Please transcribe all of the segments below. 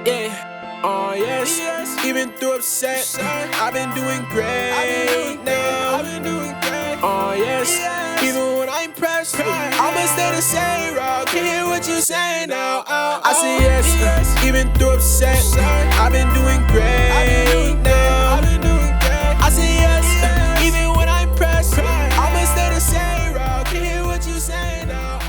Yeah, oh yes, even through upset, I've been doing great now. Oh yes, even when I'm pressed, I'ma stay the same route. Can't hear what you say now. I say yes, even through upset, I've been doing great now. I say yes, even when I'm pressed, I'ma stay the same route. Can't hear what you say now.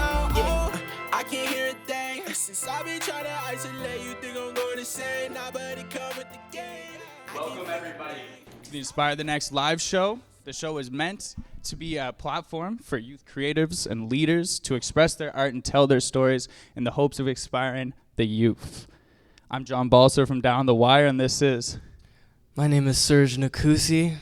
I can't hear a thing since I've been trying to isolate. You think I'm going to say nobody come with the game. Welcome everybody to the Inspire the Next live show. The show is meant to be a platform for youth creatives and leaders to express their art and tell their stories in the hopes of inspiring the youth. I'm John Balser from Down the Wire, and this is... My name is Serge Nakusi,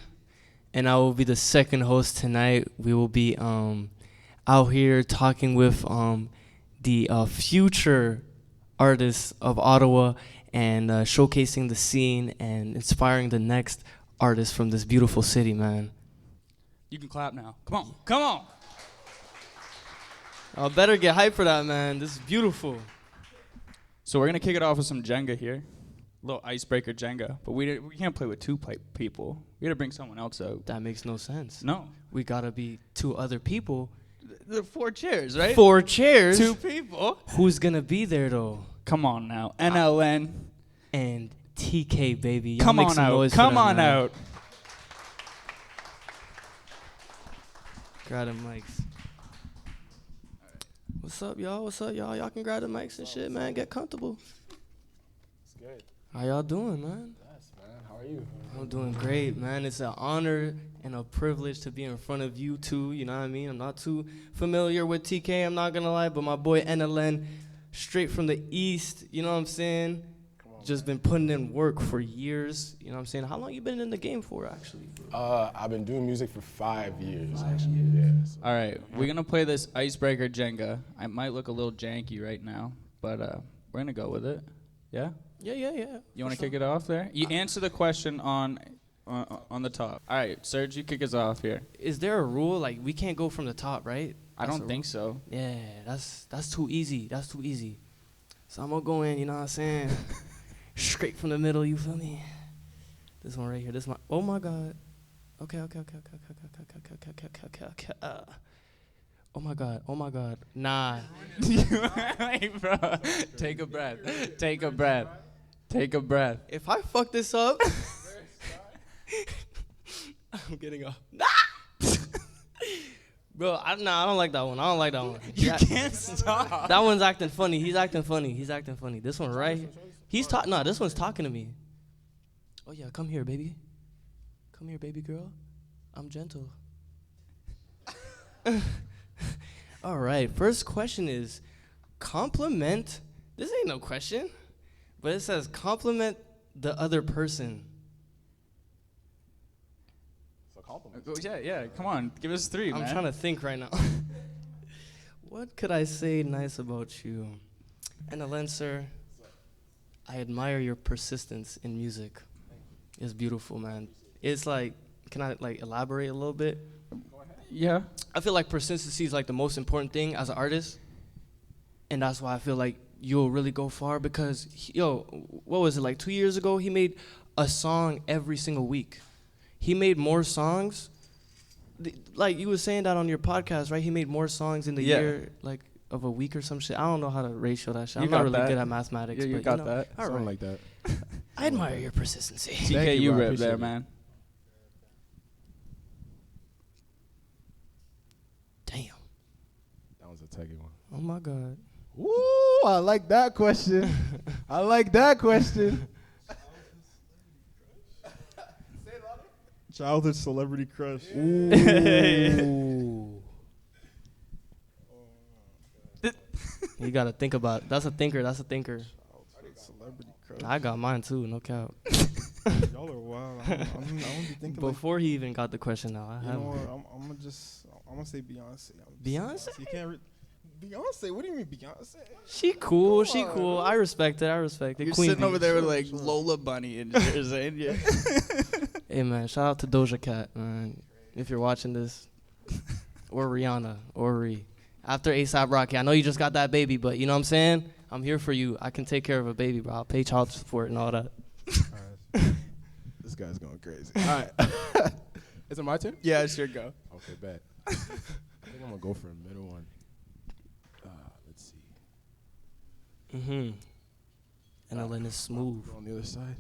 and I will be the second host tonight. We will be out here talking with the future artists of Ottawa and showcasing the scene and inspiring the next artists from this beautiful city, man. You can clap now. Come on, come on. I better get hyped for that, man. This is beautiful. So we're going to kick it off with some Jenga here. A little icebreaker Jenga. But we can't play with two people. We got to bring someone else out. That makes no sense. No. We got to be two other people. There are 4 chairs, right? 4 chairs? 2 people. Who's going to be there, though? Come on now. NLN. And TK, baby. Y'all Come make on some out. noise for Come them, on man. out. Grab the mics. What's up, y'all? What's up, y'all? Y'all can grab the mics and shit, man. Get comfortable. It's good. How y'all doing, man? Yes, man. How are you? I'm doing great, man. It's an honor and a privilege to be in front of you two. You know what I mean? I'm not too familiar with TK, I'm not gonna lie, but my boy NLN, straight from the East, you know what I'm saying? Just been putting in work for years, you know what I'm saying? How long you been in the game for, actually? I've been doing music for 5 years, actually. Yeah. So. All right, we're going to play this Icebreaker Jenga. I might look a little janky right now, but we're going to go with it. Yeah? Yeah. You want to kick it off there? You answer the question on the top. All right, Serge, you kick us off here. Is there a rule? Like, we can't go from the top, right? I don't think so. Yeah, that's too easy. That's too easy. So I'm going to go in, you know what I'm saying? Straight from the middle, you feel me? This one right here. This one. Oh my God. Okay. Oh my God. Nah. Hey, bro. Take a breath. If I fuck this up, I'm getting up. Bro, I don't like that one. You can't stop. That one's acting funny. He's acting funny. This one right here. This one's talking to me. Oh yeah, come here, baby. Come here, baby girl. I'm gentle. All right, first question is compliment. This ain't no question, but it says compliment the other person. It's a compliment. Yeah, come on. Give us 3, man. I'm trying to think right now. What could I say nice about you? NLN, sir, I admire your persistence in music. It's beautiful, man. It's like, can I like elaborate a little bit? Yeah. I feel like persistency is like the most important thing as an artist. And that's why I feel like you'll really go far because, what was it, like 2 years ago? He made a song every single week. He made more songs. Like you were saying that on your podcast, right? He made more songs in the year, like, of a week or some shit. I don't know how to ratio that shit. I'm not really good at mathematics. Yeah, you but, got that. All Something right. like that. I admire your persistency. TK, you bro. I rip there, appreciate it. man. Damn. That was a techie one. Oh my God. Ooh, I like that question. Childhood celebrity crush. Ooh. You gotta think about it. That's a thinker. Childhood celebrity crush. I got mine too, no cap. Y'all are wild. I'm gonna be thinking Before he even got the question out, I like, have. you know what? I'm gonna say Beyonce. Beyonce? You can't. Beyonce? What do you mean Beyonce? She cool. Come on, Cool. bro. I respect it. You're Queen sitting bee. over there with like Sure. Lola Bunny and you're saying, yeah. Hey man, shout out to Doja Cat, man. If you're watching this, or Rihanna, or Ree. After ASAP Rocky. I know you just got that baby, but you know what I'm saying? I'm here for you. I can take care of a baby, bro. I'll pay child support and all that. This guy's going crazy. All right. Is it my turn? Yeah, sure, go. Okay, bet. I think I'm going to go for a middle one. Let's see. Mm-hmm. And I'll let it smooth. Go on the other side.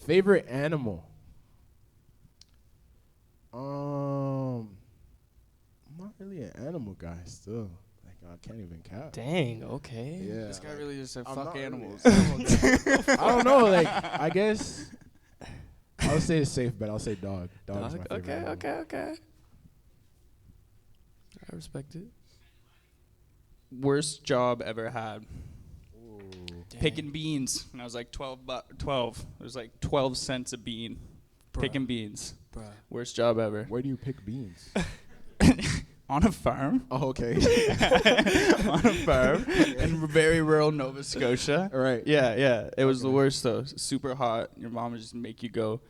Favorite animal? I'm not really an animal guy still. Like, I can't even count. Dang, okay. Yeah. This guy really just said I'm fuck not really animals. I don't know. Like, I guess I'll say it's safe, but I'll say dog. Dog's my favorite animal. Okay. I respect it. Worst job ever had. Ooh. Picking beans. And I was like 12. It was like 12 cents a bean. Bruh. Picking beans. Bruh. Worst job ever. Where do you pick beans? On a farm. Oh, okay. On a farm in very rural Nova Scotia. All right. Yeah. It was the worst though. Super hot. Your mom would just make you go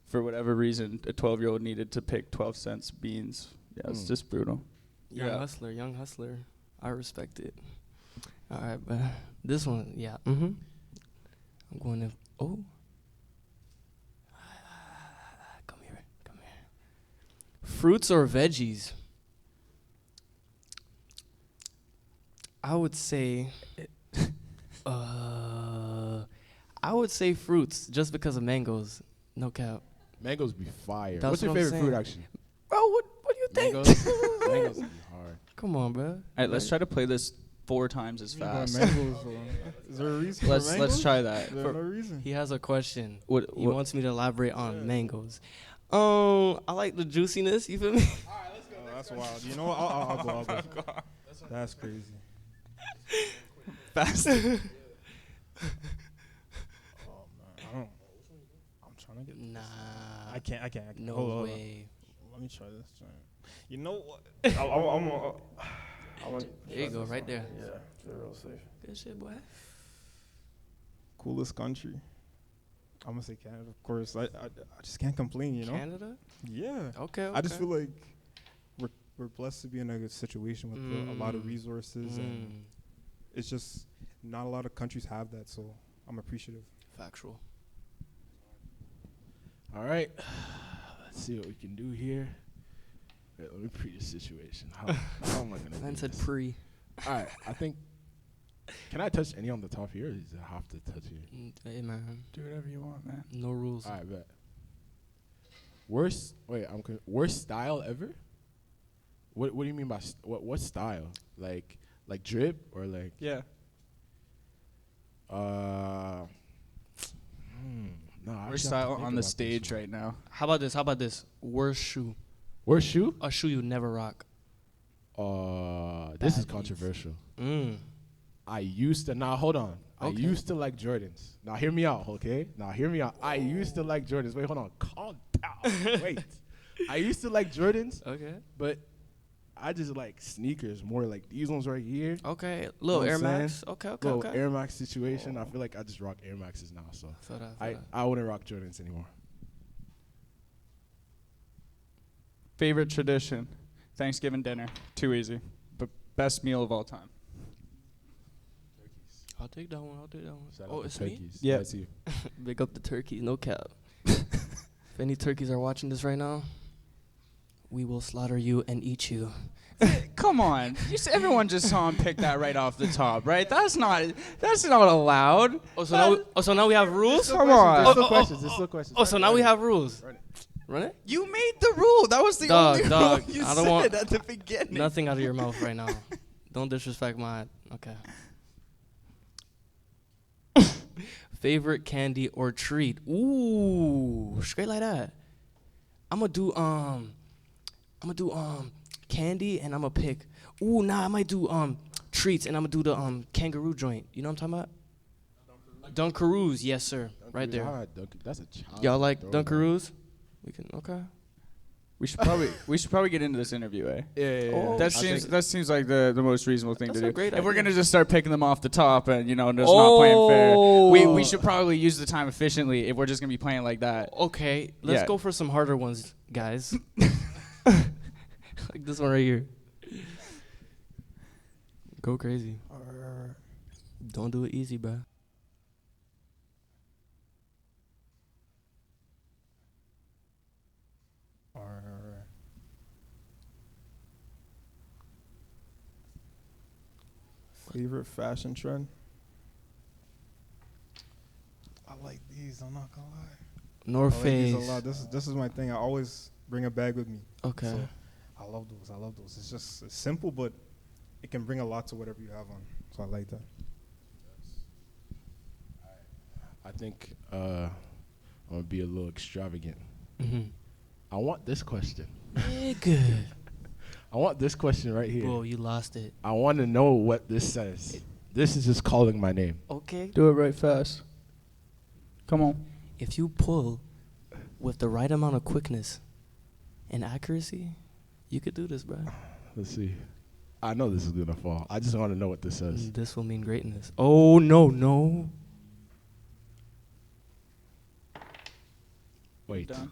for whatever reason. A 12-year-old needed to pick 12 cents beans. Yeah, it's just brutal. Young hustler. I respect it. All right, but this one, yeah. Mm-hmm. I'm going to. Oh. Come here. Fruits or veggies? I would say. I would say fruits, just because of mangoes. No cap. Mangoes be fire. That's What's your what I'm favorite fruit, saying. actually? Bro, what do you think? Mangoes be hard. Come on, bro. All right, let's try to play this 4 times as fast. Mangoes, bro. Is there a reason for Let's mangoes? try that. There's no reason. He has a question. What, He wants me to elaborate on mangoes. I like the juiciness. You feel me? Oh, that's wild. You know what? I'll go. That's crazy. fast? Oh man, I'm trying to get. Nah. I can't. No Hold on. way. Let me try this. You know what? I'm There you go, right there. Yeah, they're real safe. Good shit, boy. Coolest country. I'm gonna say Canada, of course. I just can't complain, you know. Canada? Yeah. Okay. I just feel like we're blessed to be in a good situation with a lot of resources, and it's just not a lot of countries have that. So I'm appreciative. Factual. All right. Let's see what we can do here. Wait, let me pre the situation. How am I gonna Man do said this? pre. All right. I think. Can I touch any on the top here? Or does it have to touch here? Hey, man. Do whatever you want, man. No rules. All right, bet. Worst style ever? What do you mean by what style? Like drip or like? Yeah. No. We're style on the stage right now. How about this? Worst shoe. Worst shoe? A shoe you never rock. This is Bad controversial. Mm. Hold on. I Okay. used to like Jordans. Now hear me out, okay? I used to like Jordans. Wait, hold on. Calm down. Wait. I used to like Jordans, Okay. but I just like sneakers more, like these ones right here. Okay. Little Know Air what I'm Max. Okay. Little Air Max situation. I feel like I just rock Air Maxes now, so Feel that. I wouldn't rock Jordans anymore. Favorite tradition? Thanksgiving dinner. Too easy. But best meal of all time. I'll take that one. Shout Oh, out to it's me? turkeys. Yeah. That's you. Big up the turkeys. No cap. If any turkeys are watching this right now, we will slaughter you and eat you. Come on. Everyone just saw him pick that right off the top, right? That's not allowed. So now we have rules? Come on. There's still questions. There's still questions. Oh, so now we have rules. Run it? You made the rule. That was the Dog, only dog, rule you I don't want said at the beginning. Nothing out of your mouth right now. Don't disrespect my. Okay. Favorite candy or treat? Ooh, straight like that. I'm gonna do candy, and I'm gonna pick. I might do treats, and I'm gonna do the kangaroo joint. You know what I'm talking about? Dunkaroos, yes sir, right there. That's a child. Y'all like Dunkaroos? We can We should probably get into this interview, eh? Yeah. Oh. That seems like the most reasonable thing That's to a do. great If we're idea. gonna just start picking them off the top and just not playing fair, we should probably use the time efficiently if we're just gonna be playing like that. Okay, let's Yeah. go for some harder ones, guys. Like this one right here. Go crazy. Don't do it easy, bro. Favorite fashion trend? I like these. I'm not gonna lie. North I like these Face. a lot. This is my thing. I always bring a bag with me. Okay. So I love those. I love those. It's simple, but it can bring a lot to whatever you have on. So I like that. I think I'm gonna be a little extravagant. Mm-hmm. I want this question. Good. I want this question right here. Whoa, you lost it. I want to know what this says. This is just calling my name. Okay. Do it right fast. Come on. If you pull with the right amount of quickness and accuracy, you could do this, bro. Let's see. I know this is gonna fall. I just want to know what this says. This will mean greatness. Oh, no. Wait. Done.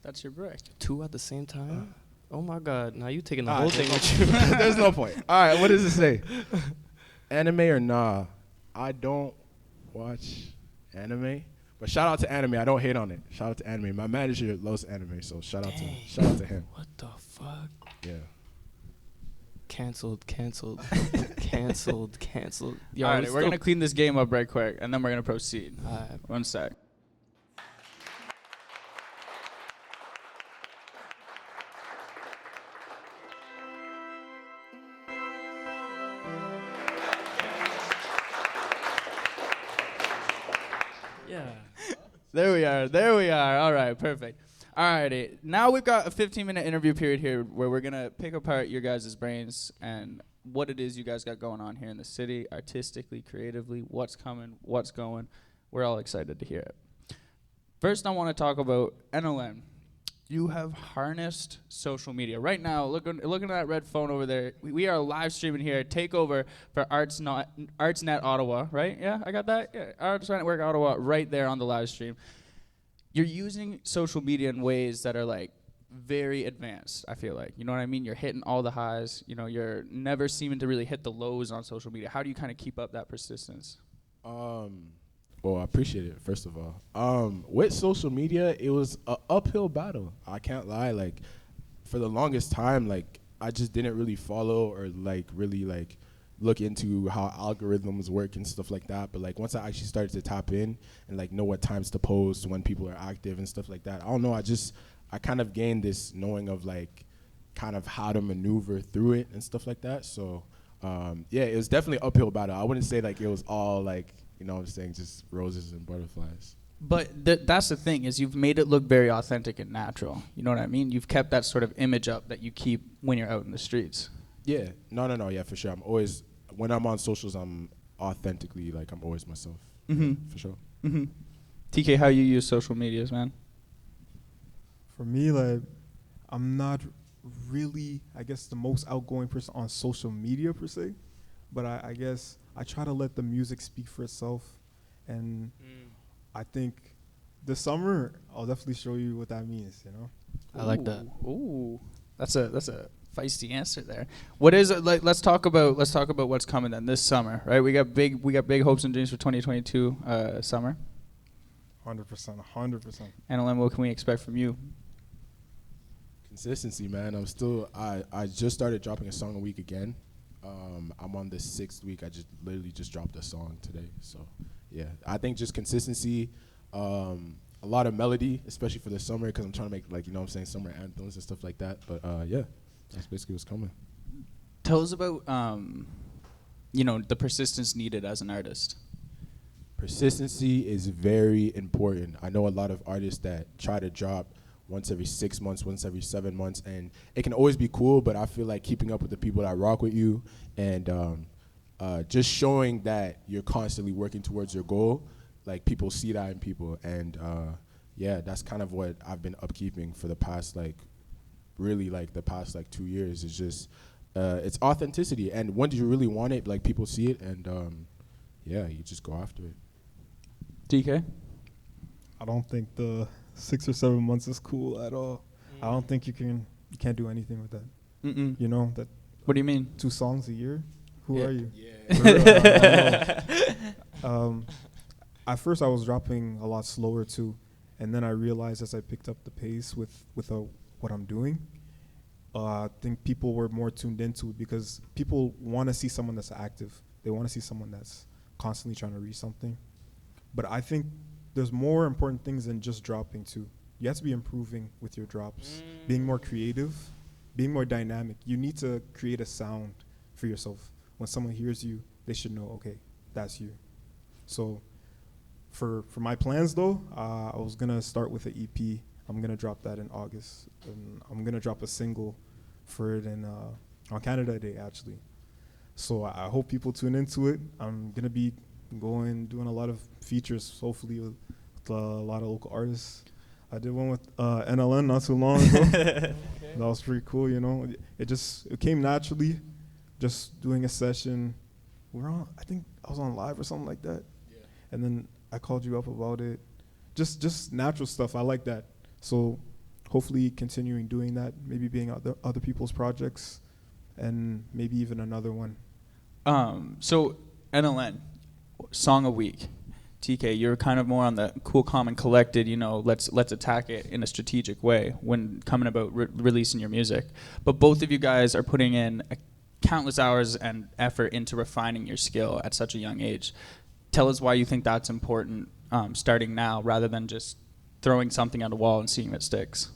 That's your break. 2 at the same time? Oh, my God. Now you taking the Ah, whole thing with you. There's no point. All right, what does it say? Anime or nah? I don't watch anime, but shout out to anime. I don't hate on it. Shout out to anime. My manager loves anime, so shout out to him. What the fuck? Yeah. Canceled. Canceled. Yo, All right, we're going to clean this game up right quick, and then we're going to proceed. Alright. One sec. Yeah. There we are. All right, perfect. All righty. Now we've got a 15-minute interview period here where we're going to pick apart your guys' brains and what it is you guys got going on here in the city, artistically, creatively, what's coming, what's going. We're all excited to hear it. First, I want to talk about NLM. You have harnessed social media. Right now, looking at that red phone over there, we are live streaming here. Take over for ArtsNet Ottawa, right? Yeah, I got that? Yeah, Arts Network Ottawa right there on the live stream. You're using social media in ways that are like very advanced, I feel like. You know what I mean? You're hitting all the highs. You know, you're never seeming to really hit the lows on social media. How do you kind of keep up that persistence? Well, I appreciate it, first of all. With social media, it was an uphill battle. I can't lie. Like, for the longest time, like, I just didn't really follow or, like, really, like, look into how algorithms work and stuff like that. But, like, once I actually started to tap in and, like, know what times to post, when people are active and stuff like that, I don't know. I kind of gained this knowing of, like, kind of how to maneuver through it and stuff like that. So, yeah, it was definitely an uphill battle. I wouldn't say, like, it was all, like, you know what I'm saying, just roses and butterflies. But that's the thing, is you've made it look very authentic and natural. You know what I mean? You've kept that sort of image up that you keep when you're out in the streets. Yeah. No, yeah, for sure. I'm always, when I'm on socials, I'm authentically, like, I'm always myself. Mm-hmm. For sure. Mm-hmm. TK, how you use social medias, man? For me, like, I'm not really, I guess, the most outgoing person on social media per se, but I guess I try to let the music speak for itself, and I think this summer I'll definitely show you what that means. You know. I like that. Ooh, that's a feisty answer there. What is it like? Let's talk about what's coming then this summer, right? We got big hopes and dreams for 2022 summer. 100%. NLM, what can we expect from you? Consistency, man. I just started dropping a song a week again. I'm on the 6th week. I just literally just dropped a song today. So, yeah, I think just consistency, a lot of melody, especially for the summer, because I'm trying to make, like, you know what I'm saying, summer anthems and stuff like that. But, yeah, that's basically what's coming. Tell us about, the persistence needed as an artist. Persistency is very important. I know a lot of artists that try to drop once every 6 months, once every 7 months, and it can always be cool, but I feel like keeping up with the people that rock with you and just showing that you're constantly working towards your goal, like, people see that in people, and yeah, that's kind of what I've been upkeeping for the past, like, really, like, the past, like, 2 years. It's just, it's authenticity, and when do you really want it, like, people see it, and yeah, you just go after it. DK? I don't think the 6 or 7 months is cool at all. I don't think you can You can't do anything with that. Mm-mm. You know that What do you mean? 2 songs a year. Who Yeah. are you? Yeah. At first, I was dropping a lot slower too, and then I realized as I picked up the pace with what I'm doing, I think people were more tuned into it because people want to see someone that's active. They want to see someone that's constantly trying to reach something. But I think there's more important things than just dropping too. You have to be improving with your drops, being more creative, being more dynamic. You need to create a sound for yourself. When someone hears you, they should know, okay, that's you. So for my plans though, I was gonna start with an EP. I'm gonna drop that in August, and I'm gonna drop a single for it on Canada Day actually. So I hope people tune into it. I'm gonna be doing a lot of features, hopefully with a lot of local artists. I did one with NLN not too long ago. That was pretty cool, you know. It came naturally, just doing a session. I think I was on live or something like that. Yeah. And then I called you up about it. Just natural stuff. I like that. So hopefully continuing doing that, maybe being other people's projects, and maybe even another one. So NLN, song a week. TK, you're kind of more on the cool, calm, and collected, you know, let's attack it in a strategic way when coming about releasing your music. But both of you guys are putting in countless hours and effort into refining your skill at such a young age. Tell us why you think that's important starting now rather than just throwing something at a wall and seeing if it sticks.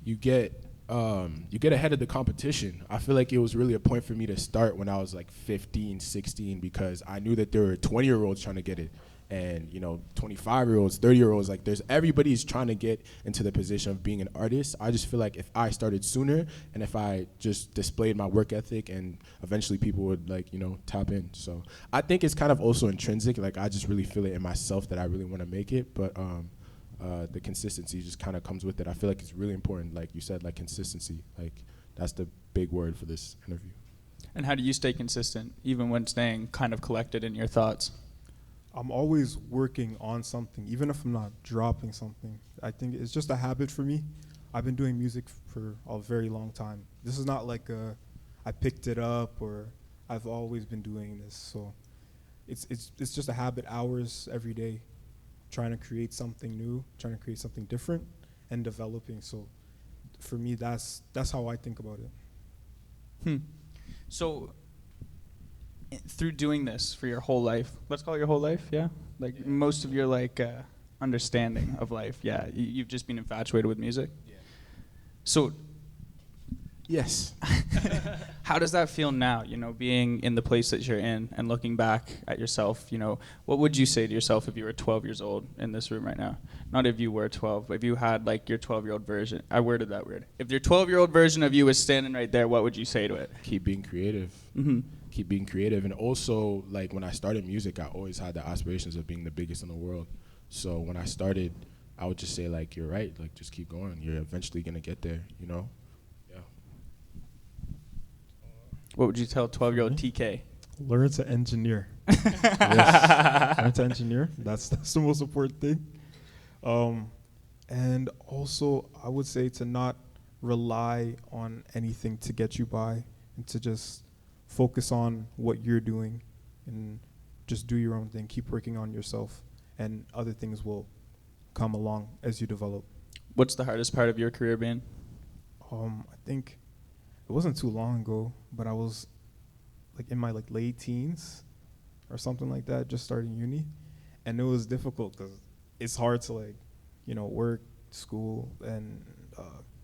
You get ahead of the competition. I feel like it was really a point for me to start when I was like 15, 16, because I knew that there were 20-year-olds trying to get it. And, you know, 25-year-olds, 30-year-olds, like everybody's trying to get into the position of being an artist. I just feel like if I started sooner and if I just displayed my work ethic, and eventually people would, like, you know, tap in. So I think it's kind of also intrinsic. Like, I just really feel it in myself that I really want to make it. But the consistency just kind of comes with it. I feel like it's really important, like you said, like consistency. Like, that's the big word for this interview. And how do you stay consistent, even when staying kind of collected in your thoughts? I'm always working on something, even if I'm not dropping something. I think it's just a habit for me. I've been doing music for a very long time. This is not like I picked it up or I've always been doing this. So it's just a habit, hours every day, trying to create something new, trying to create something different, and developing. So for me, that's how I think about it. So through doing this for your whole life, let's call it your whole life, yeah? Like most of your like understanding of life, yeah, you've just been infatuated with music? Yeah. So Yes. how does that feel now, you know, being in the place that you're in and looking back at yourself, you know, what would you say to yourself if you were 12 years old in this room right now? Not if you were 12, but if you had like your 12-year-old version. I worded that weird. If your 12-year-old version of you was standing right there, what would you say to it? Keep being creative. Mm-hmm. Keep being creative. And also, like, when I started music, I always had the aspirations of being the biggest in the world. So when I started, I would just say, like, you're right. Like, just keep going. You're eventually going to get there, you know? Yeah. What would you tell 12-year-old TK? Learn to engineer. Yes. Learn to engineer. That's the most important thing. And also, I would say to not rely on anything to get you by, and to just focus on what you're doing and just do your own thing. Keep working on yourself, and other things will come along as you develop. What's the hardest part of your career been? I think it wasn't too long ago, but I was like in my like late teens or something like that, just starting uni, and it was difficult because it's hard to like, you know, work, school, and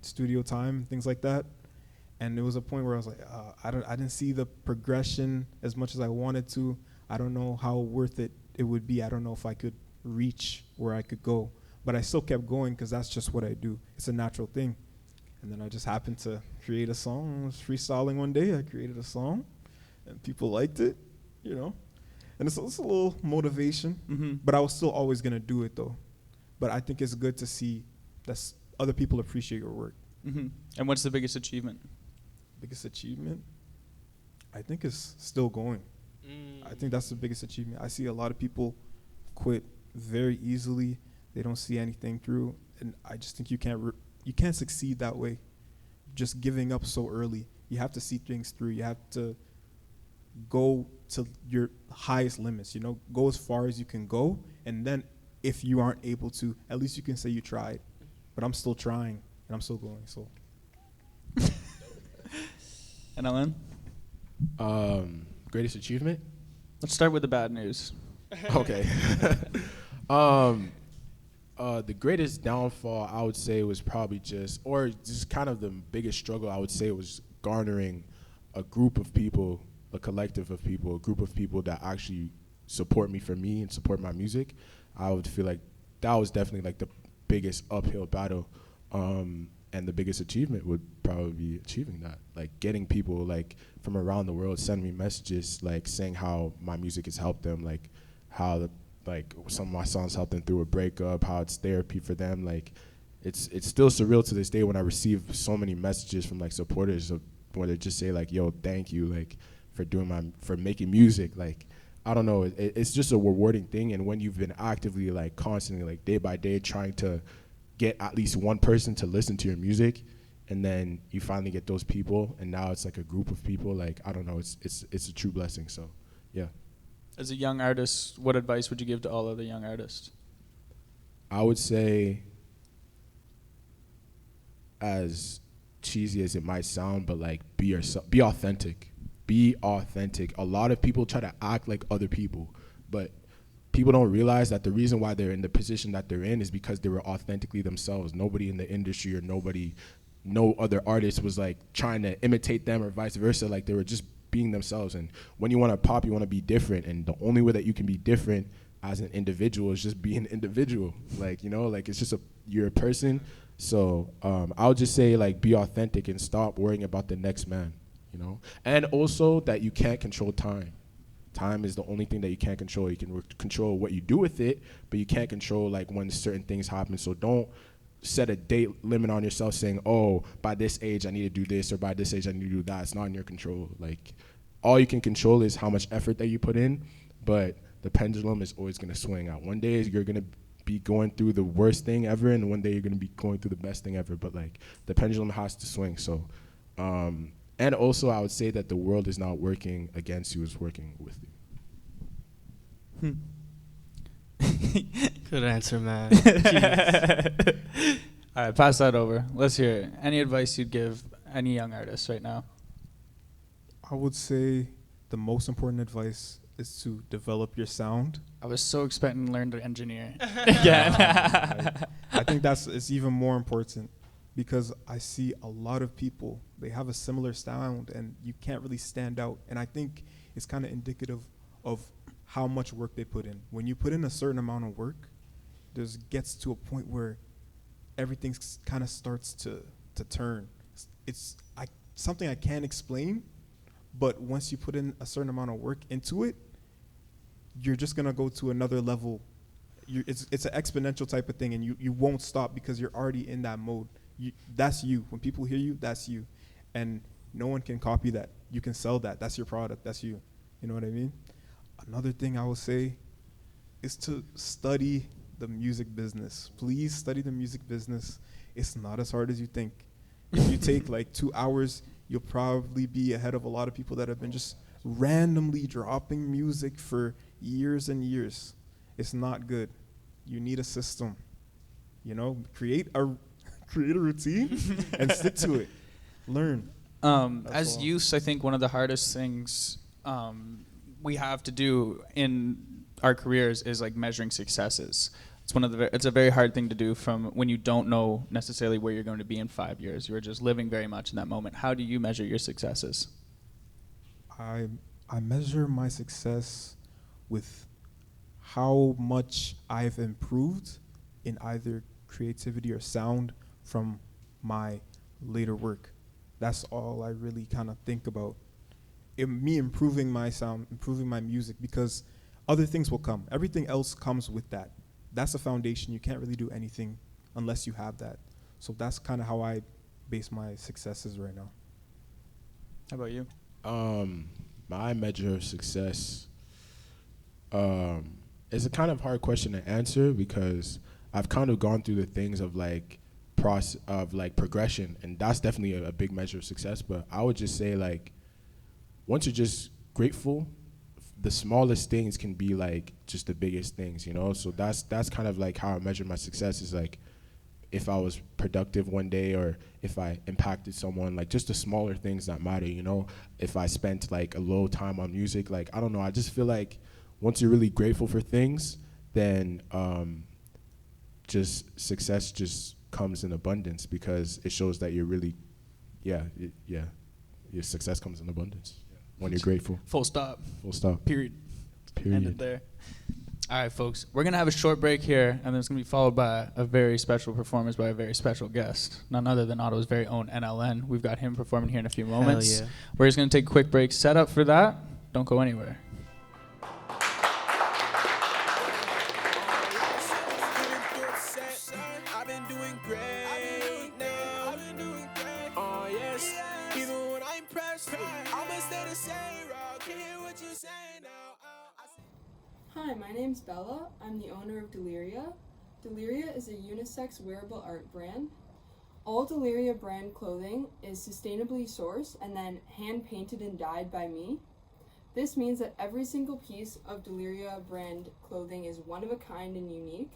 studio time, things like that. And there was a point where I was like, I didn't see the progression as much as I wanted to. I don't know how worth it would be. I don't know if I could reach where I could go. But I still kept going because that's just what I do. It's a natural thing. And then I just happened to create a song. I was freestyling one day. I created a song, and people liked it, you know. And it's a little motivation. Mm-hmm. But I was still always going to do it, though. But I think it's good to see that other people appreciate your work. Mm-hmm. And what's the biggest achievement? Biggest achievement, I think, is still going. I think that's the biggest achievement. I see a lot of people quit very easily. They don't see anything through, and I just think you can't succeed that way. just giving up so early. You have to see things through. You have to go to your highest limits, go as far as you can go. And then if you aren't able to, at least you can say you tried. But I'm still trying and I'm still going. So. And Ellen? Greatest achievement? Let's start with the bad news. Okay. The greatest downfall I would say was probably just kind of the biggest struggle I would say was garnering a group of people, a collective of people, a group of people that actually support me for me and support my music. I would feel like that was definitely like the biggest uphill battle. And the biggest achievement would probably be achieving that, like getting people like from around the world sending me messages, like saying how my music has helped them, like how some of my songs helped them through a breakup, how it's therapy for them. Like it's still surreal to this day when I receive so many messages from like supporters where they just say like, yo, thank you, like for making music. Like, I don't know, it's just a rewarding thing. And when you've been actively like constantly like day by day trying to get at least one person to listen to your music, and then you finally get those people, and now it's like a group of people, like, I don't know, it's a true blessing. So yeah. As a young artist, what advice would you give to all other young artists? I would say, as cheesy as it might sound, but like be yourself, be authentic. A lot of people try to act like other people, but people don't realize that the reason why they're in the position that they're in is because they were authentically themselves. Nobody in the industry or no other artist was like trying to imitate them or vice versa. Like, they were just being themselves. And when you want to pop, you want to be different. And the only way that you can be different as an individual is just be an individual. Like, like it's just you're a person. So I'll just say, like, be authentic and stop worrying about the next man, And also that you can't control time. Time is the only thing that you can't control. You can control what you do with it, but you can't control like when certain things happen. So don't set a date limit on yourself saying, oh, by this age I need to do this, or by this age I need to do that. It's not in your control. Like, all you can control is how much effort that you put in, but the pendulum is always going to swing out. One day you're going to be going through the worst thing ever, and one day you're going to be going through the best thing ever. But like, the pendulum has to swing. So and also, I would say that the world is not working against you, it's working with you. Good answer, man. All right, pass that over. Let's hear it. Any advice you'd give any young artist right now? I would say the most important advice is to develop your sound. I was so expecting to learn to engineer. I think it's even more important, because I see a lot of people, they have a similar sound and you can't really stand out. And I think it's kind of indicative of how much work they put in. When you put in a certain amount of work, there's gets to a point where everything kind of starts to turn. It's something I can't explain, but once you put in a certain amount of work into it, you're just gonna go to another level. It's an exponential type of thing, and you won't stop because you're already in that mode. That's you. When people hear you, that's you. And no one can copy that. You can sell that. That's your product. That's you. You know what I mean? Another thing I would say is to study the music business. Please study the music business. It's not as hard as you think. If you take like 2 hours, you'll probably be ahead of a lot of people that have been just randomly dropping music for years and years. It's not good. You need a system. Create a routine and stick to it. Learn. As youths, I think one of the hardest things we have to do in our careers is like measuring successes. It's a very hard thing to do from when you don't know necessarily where you're going to be in 5 years. You're just living very much in that moment. How do you measure your successes? I measure my success with how much I've improved in either creativity or sound from my later work. That's all I really kind of think about. Me improving my sound, improving my music, because other things will come. Everything else comes with that. That's a foundation. You can't really do anything unless you have that. So that's kind of how I base my successes right now. How about you? My measure of success is a kind of hard question to answer, because I've kind of gone through the things of like process of like progression, and that's definitely a big measure of success. But I would just say like once you're just grateful, the smallest things can be like just the biggest things, you know. So that's kind of like how I measure my success, is like if I was productive one day, or if I impacted someone, like just the smaller things that matter, you know. If I spent like a little time on music, like I don't know, I just feel like once you're really grateful for things, then just success just comes in abundance, because it shows that you're really, your success comes in abundance when you're grateful. Full stop. Full stop. Period. End it there. All right, folks. We're going to have a short break here, and then it's going to be followed by a very special performance by a very special guest, none other than Ottawa's very own NLN. We've got him performing here in a few moments. Hell yeah. We're just going to take a quick break. Set up for that. Don't go anywhere. I've been doing great now. Oh yes, even when I'm pressed, I'ma stay the same. Can hear what you say now. Hi, my name's Bella. I'm the owner of Deliria. Deliria is a unisex wearable art brand. All Deliria brand clothing is sustainably sourced and then hand painted and dyed by me. This means that every single piece of Deliria brand clothing is one of a kind and unique.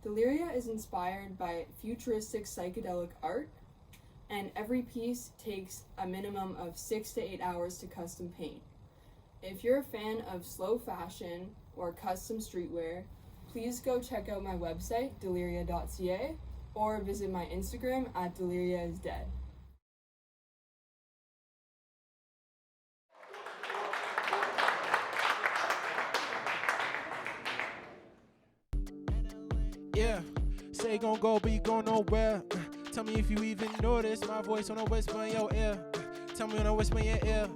Deliria is inspired by futuristic psychedelic art, and every piece takes a minimum of 6 to 8 hours to custom paint. If you're a fan of slow fashion or custom streetwear, please go check out my website, deliria.ca, or visit my Instagram at deliriaisdead. Yeah, say gon' go, but you go nowhere. Tell me if you even notice my voice when I whisper in your ear. Tell me when I whisper in your ear.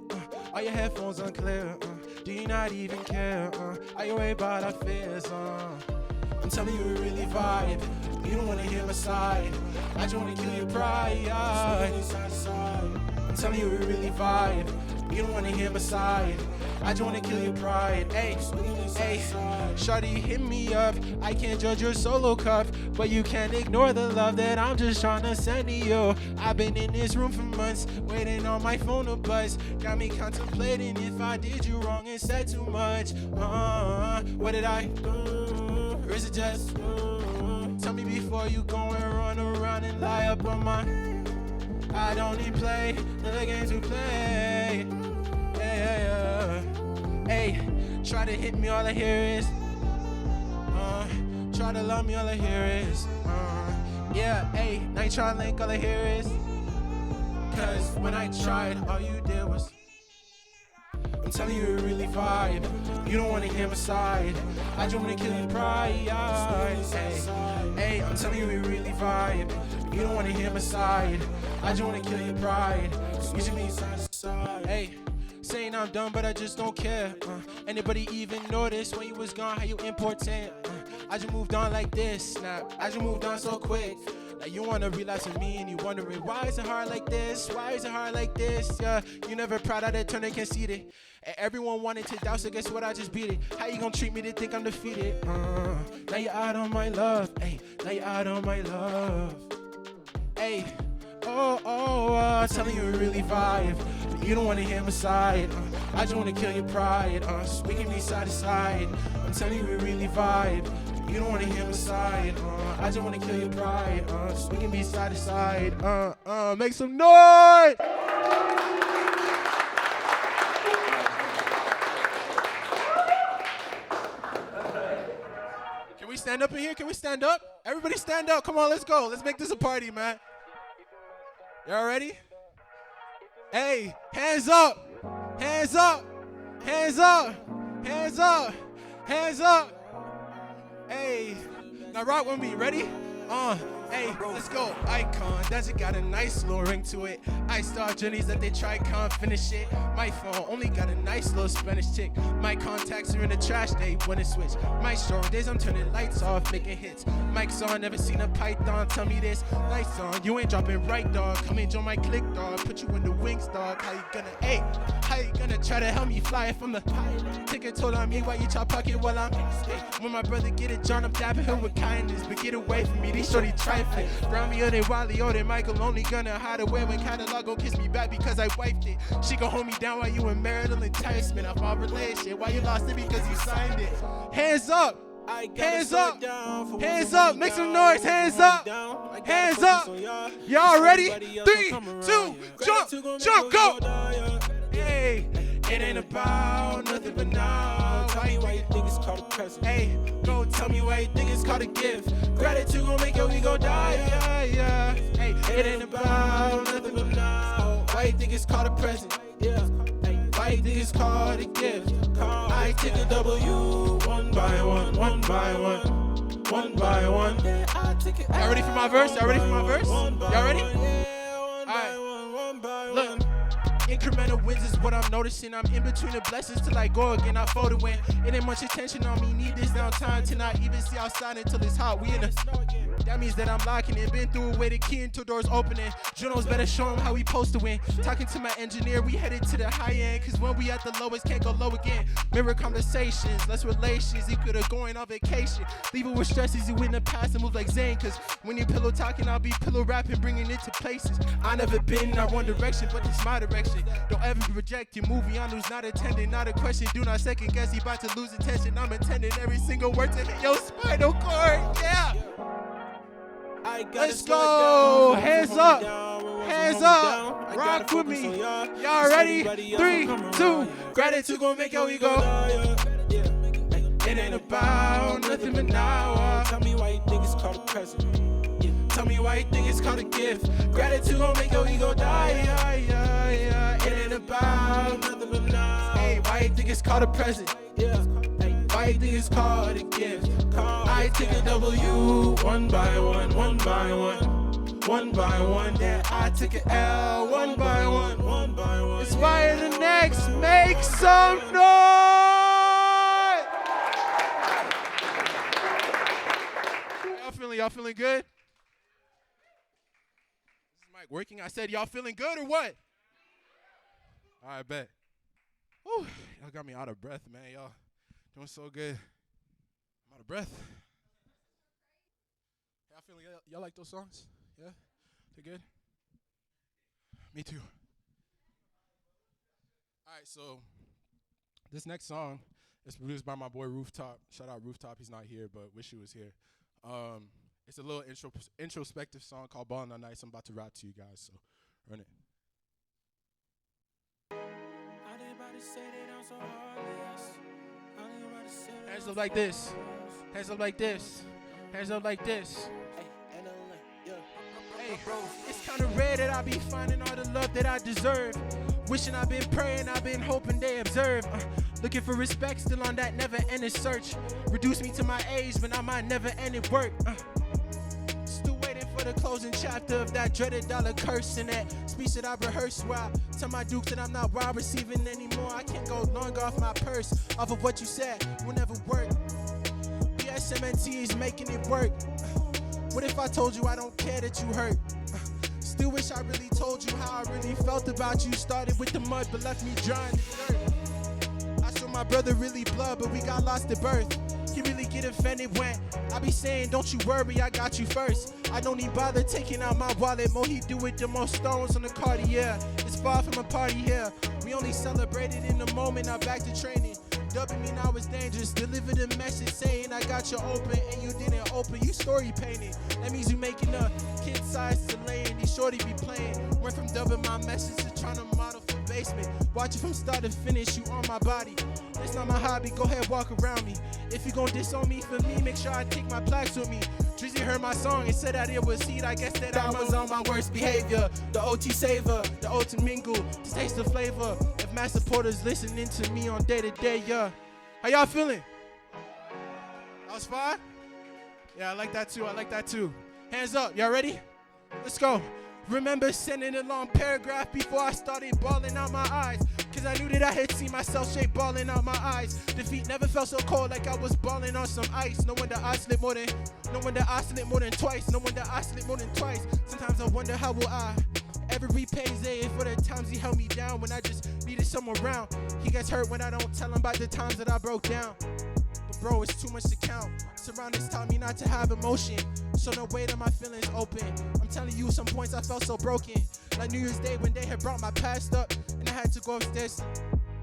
Are your headphones unclear? Do you not even care? Are you worried about our fears? I'm telling you, we really vibe. You don't wanna hear my side. I just wanna kill your pride. I'm telling you, we really vibe. You don't wanna hear my side. I just wanna kill your pride. Hey, shawty, hit me up. I can't judge your solo cup, but you can't ignore the love that I'm just trying to send to you. I've been in this room for months, waiting on my phone to buzz. Got me contemplating if I did you wrong and said too much. What did I do? Or is it just tell me before you go and run around and lie up on my. I don't need play, the games we play. Hey, try to hit me, all I hear is try to love me, all I hear is hey, now you try to link, all I hear is cause when I tried, all you did was I'm telling you, it really vibe. You don't wanna hear my side. I just wanna kill your pride. Hey, I'm telling you, it really vibe. You don't wanna hear my side. I just wanna kill your pride. You should be side to side. Hey, saying I'm done, but I just don't care. Anybody even notice when you was gone, how you important? I just moved on like this, snap. I just moved on so quick. Now you wanna relapse with me and you wondering why is it hard like this? Why is it hard like this? Yeah, you never proud of that turn and conceded. And everyone wanted to doubt, so guess what? I just beat it. How you gonna treat me to think I'm defeated? Now you're out on my love. Hey, now you're out on my love. Hey, telling you it really vibe. But you don't wanna hear my side. I just wanna kill your pride. So we can be side to side. I'm telling you it really vibe. You don't wanna hear my side. I just wanna kill your pride. So we can be side to side. Make some noise! Can we stand up in here? Can we stand up? Everybody stand up. Come on, let's go. Let's make this a party, man. Y'all ready? Hey, hands up. Hands up. Hands up. Hands up. Hands up. Hey, now rock with me, ready? Hey, let's go. Icon, that's it, got a nice little ring to it. I star journeys that they try, can't finish it. My phone only got a nice little Spanish chick. My contacts are in the trash, they wouldn't switch. My show days, I'm turning lights off, making hits. Mike's on, never seen a python, tell me this. Nice song, you ain't dropping right, dog. Come and join my click, dog. Put you in the wings, dog. How you gonna try to help me fly from the ticket told on me while you chop pocket while I'm when my brother get it, John, I'm dabbing him with kindness. But get away from me, these shorty try trifling. Brownie or they Wally or they Michael, only gonna hide away when catalog gon' kiss me back because I wiped it. She gon' hold me down while you in marital enticement. Off our relation, why you lost it because you signed it. Hands up, hands up, hands up, make some noise, hands up, hands up. Y'all ready? 3, 2, jump, go. Hey, it ain't about nothing but now. Why you think it's called a present? Hey, go tell me why you think it's called a gift. Gratitude gon' make your ego die, yeah. Hey, it ain't about nothing but now. Why you think it's called a present? Yeah. Why you think it's called a gift? I take a W one by one, one by one, one by one. Y'all ready for my verse? Y'all ready for my verse? Y'all ready? Alright. Look. Incremental wins is what I'm noticing. I'm in between the blessings till I go again. I fold it when it ain't much attention on me. Need this downtime to not even see outside until it's hot. We in the snow again. That means that I'm locking it. Been through a way the key until doors opening. Junos better show him how we supposed to win. Talking to my engineer, we headed to the high end. Cause when we at the lowest, can't go low again. Mirror conversations, less relations. Equal to going on vacation. Leave it with stresses, you in the past and move like Zane. Cause when you pillow talking, I'll be pillow rapping, bringing it to places. I never been in our one direction, but it's my direction. Don't ever reject your movie on who's not attending. Not a question, do not second guess. He about to lose attention. I'm attending every single word to hit your spinal cord. Yeah. Let's go. Hands up. Hands up. Rock with me. Y'all ready? 3, 2. Gratitude gon' make your ego. It ain't about nothing but now. Tell me why you think it's called a present. Tell me why you think it's called a gift. Gratitude gon' make your ego die. It ain't about nothing but now. Hey, why you think it's called a present? Yeah. Why you think it's called a gift? I take a W one by one, one by one, one by one. Then I take an L one by one, one by one. Inspire the next, make some noise. Y'all feeling good? Is this mic working? I said y'all feeling good or what? All right, bet. Whew, y'all got me out of breath, man. Y'all doing so good. I'm out of breath. Y'all feeling? Y'all like those songs? Yeah, they're good. Me too. All right, so this next song is produced by my boy Rooftop. Shout out Rooftop. He's not here, but wish he was here. It's a little introspective song called Ballin' on Nights. I'm about to rap to you guys, so run it. Hands up like this. Hands up like this. Hands up like this. Hey, it's kind of rare that I be finding all the love that I deserve. Wishing I've been praying, I've been hoping they observe. Looking for respect, still on that never-ending search. Reduce me to my age, but I might never end it work. Still waiting for the closing chapter of that dreaded dollar curse and that speech that I rehearsed. Where I tell my dukes that I'm not wild receiving anymore. I can't go long off my purse. Off of what you said will never work. BSMNT is making it work. What if I told you I don't care that you hurt? Still wish I really told you how I really felt about you. Started with the mud but left me dry in the dirt. I saw my brother really blood, but we got lost at birth. He really get offended when I be saying, don't you worry, I got you first. I don't even bother taking out my wallet. More he do with the most stones on the Cartier. It's far from a party here. We only celebrated in the moment, now back to training. Dubbing me now is dangerous. Deliver the message saying I got you open and you didn't open. You story painting. That means you making a kid size to laying. These shorty be playing. Went from dubbing my message to trying to model for basement. Watch it from start to finish. You on my body. It's not my hobby. Go ahead, walk around me. If you gon' diss on me for me, make sure I take my plaques with me. Drizzy heard my song and said that it was heat. I guess that I was on my worst behavior. The OT saver, the OT mingle, to taste the flavor. If my supporters listening to me on day to day, yeah. How y'all feeling? That was fine? Yeah, I like that too. I like that too. Hands up. Y'all ready? Let's go. Remember sending a long paragraph before I started bawling out my eyes. Cause I knew that I had seen myself straight bawling out my eyes. Defeat never felt so cold like I was balling on some ice. No wonder I slipped more than twice. No wonder I slipped more than twice. Sometimes I wonder how will I ever repay Zay for the times he held me down when I just needed someone around. He gets hurt when I don't tell him about the times that I broke down. But bro, it's too much to count. Surroundings taught me not to have emotion, so no way that my feelings open. I'm telling you, some points I felt so broken. Like New Year's Day when they had brought my past up, and I had to go upstairs,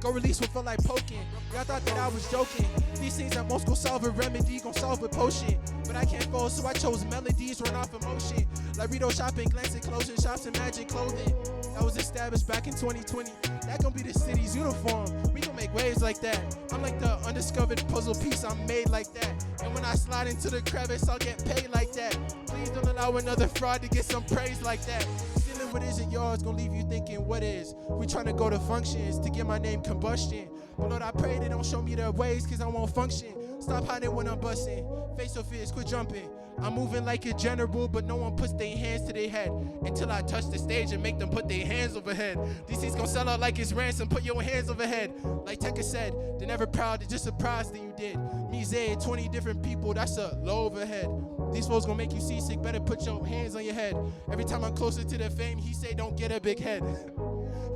go release what felt like poking. Y'all thought that I was joking. These things that most gon' solve a remedy, gon' solve a potion. But I can't fall, so I chose melodies, run off emotion. Like Rito shopping, glancing closing shops and magic clothing. That was established back in 2020. That gon' be the city's uniform. We gon' make waves like that. I'm like the undiscovered puzzle piece, I'm made like that. And when I slide into the crevice, I'll get paid like that. Please don't allow another fraud to get some praise like that. Stealing what isn't yours gon' leave you thinking what is. We tryna go to functions to get my name combustion. But Lord, I pray they don't show me their ways, cause I won't function. Stop hiding when I'm busting. Face your fears, quit jumping. I'm moving like a general, but no one puts their hands to their head until I touch the stage and make them put their hands overhead. DC's gon' sell out like it's ransom, put your hands overhead. Like Tekka said, they're never proud, they're just surprised that you did. Me, Zay, 20 different people, that's a low overhead. These folks gon' make you seasick, better put your hands on your head. Every time I'm closer to the fame, he say don't get a big head.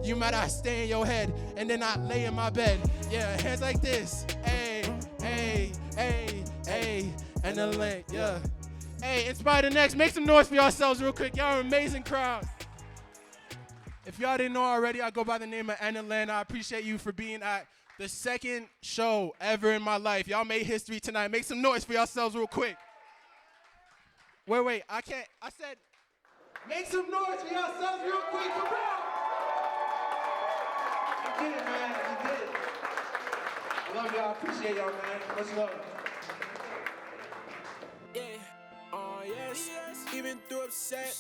You might I stay in your head and then I lay in my bed. Yeah, hands like this. Hey, hey, hey, hey, and the link, yeah. Hey, Inspire the Next, make some noise for yourselves real quick. Y'all are an amazing crowd. If y'all didn't know already, I go by the name of Anna Land. I appreciate you for being at the second show ever in my life. Y'all made history tonight. Make some noise for yourselves real quick. Wait, I can't. I said, make some noise for yourselves real quick. Come on. You did it, man. You did it. I love y'all. I appreciate y'all, man. Much love. Yeah. Yes. Even through upset,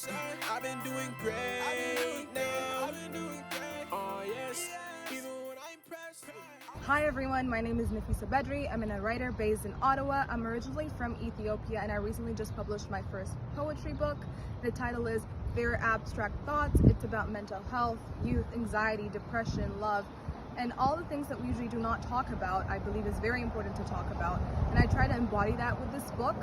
I've been doing great now. Yes. Even when I'm pressed. Hi everyone, my name is Nafisa Bedri. I'm a writer based in Ottawa. I'm originally from Ethiopia and I recently just published my first poetry book. The title is Very Abstract Thoughts. It's about mental health, youth, anxiety, depression, love, and all the things that we usually do not talk about, I believe is very important to talk about. And I try to embody that with this book.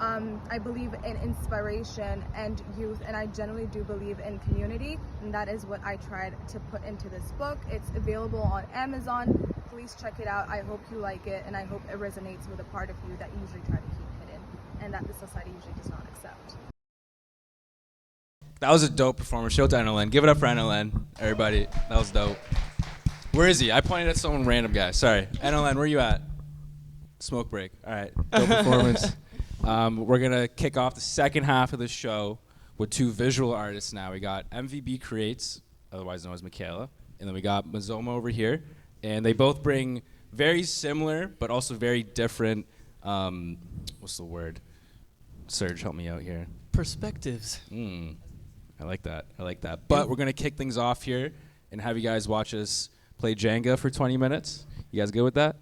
I believe in inspiration and youth, and I generally do believe in community, and that is what I tried to put into this book. It's available on Amazon. Please check it out. I hope you like it, and I hope it resonates with a part of you that you usually try to keep hidden, and that the society usually does not accept. That was a dope performance. Shout out to Anna. Give it up for Anna, everybody. That was dope. Where is he? I pointed at someone random guy. Sorry. Anna, where are you at? Smoke break. All right. Dope performance. We're going to kick off the second half of the show with two visual artists now. We got MVB Creates, otherwise known as Michaela, and then we got Mazoma over here. And they both bring very similar but also very different, what's the word? Serge, help me out here. Perspectives. I like that. But we're going to kick things off here and have you guys watch us play Jenga for 20 minutes. You guys good with that?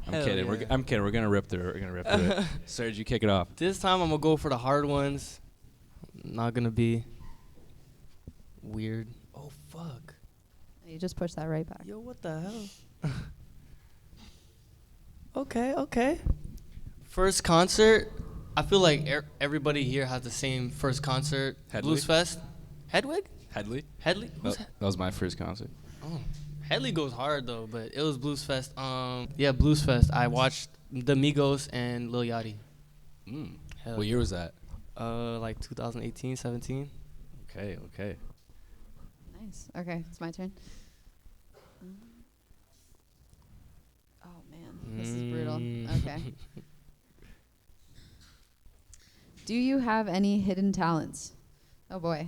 I'm kidding. Yeah. I'm kidding. We're going to rip through it. Serge, you kick it off. This time I'm going to go for the hard ones. Not going to be weird. Oh, fuck. You just push that right back. Yo, what the hell? Okay. First concert. I feel like everybody here has the same first concert. Headley? Blues Fest. Hedwig? Headley? Headley? Who's That was my first concert. Oh, Headley goes hard though, but it was Blues Fest. Yeah, Blues Fest. I watched the Migos and Lil Yachty. Hell What year was that? Like 2018, 17. Okay. Nice. Okay, it's my turn. Oh man, this is brutal. Okay. Do you have any hidden talents? Oh boy.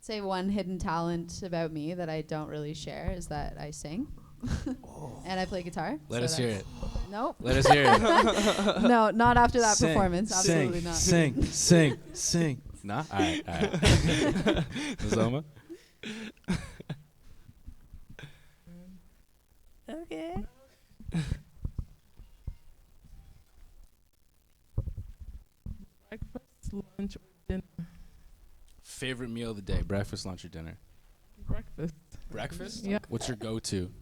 Say one hidden talent about me that I don't really share is that I sing. And I play guitar. Let us hear it. Nope. Let us hear it. No, not after that Sing, performance. Absolutely not. Sing. Nah? All right. Mazoma? Okay. Breakfast, lunch, or dinner? Favorite meal of the day, breakfast, lunch, or dinner? Breakfast. Breakfast? Yeah. What's your go-to?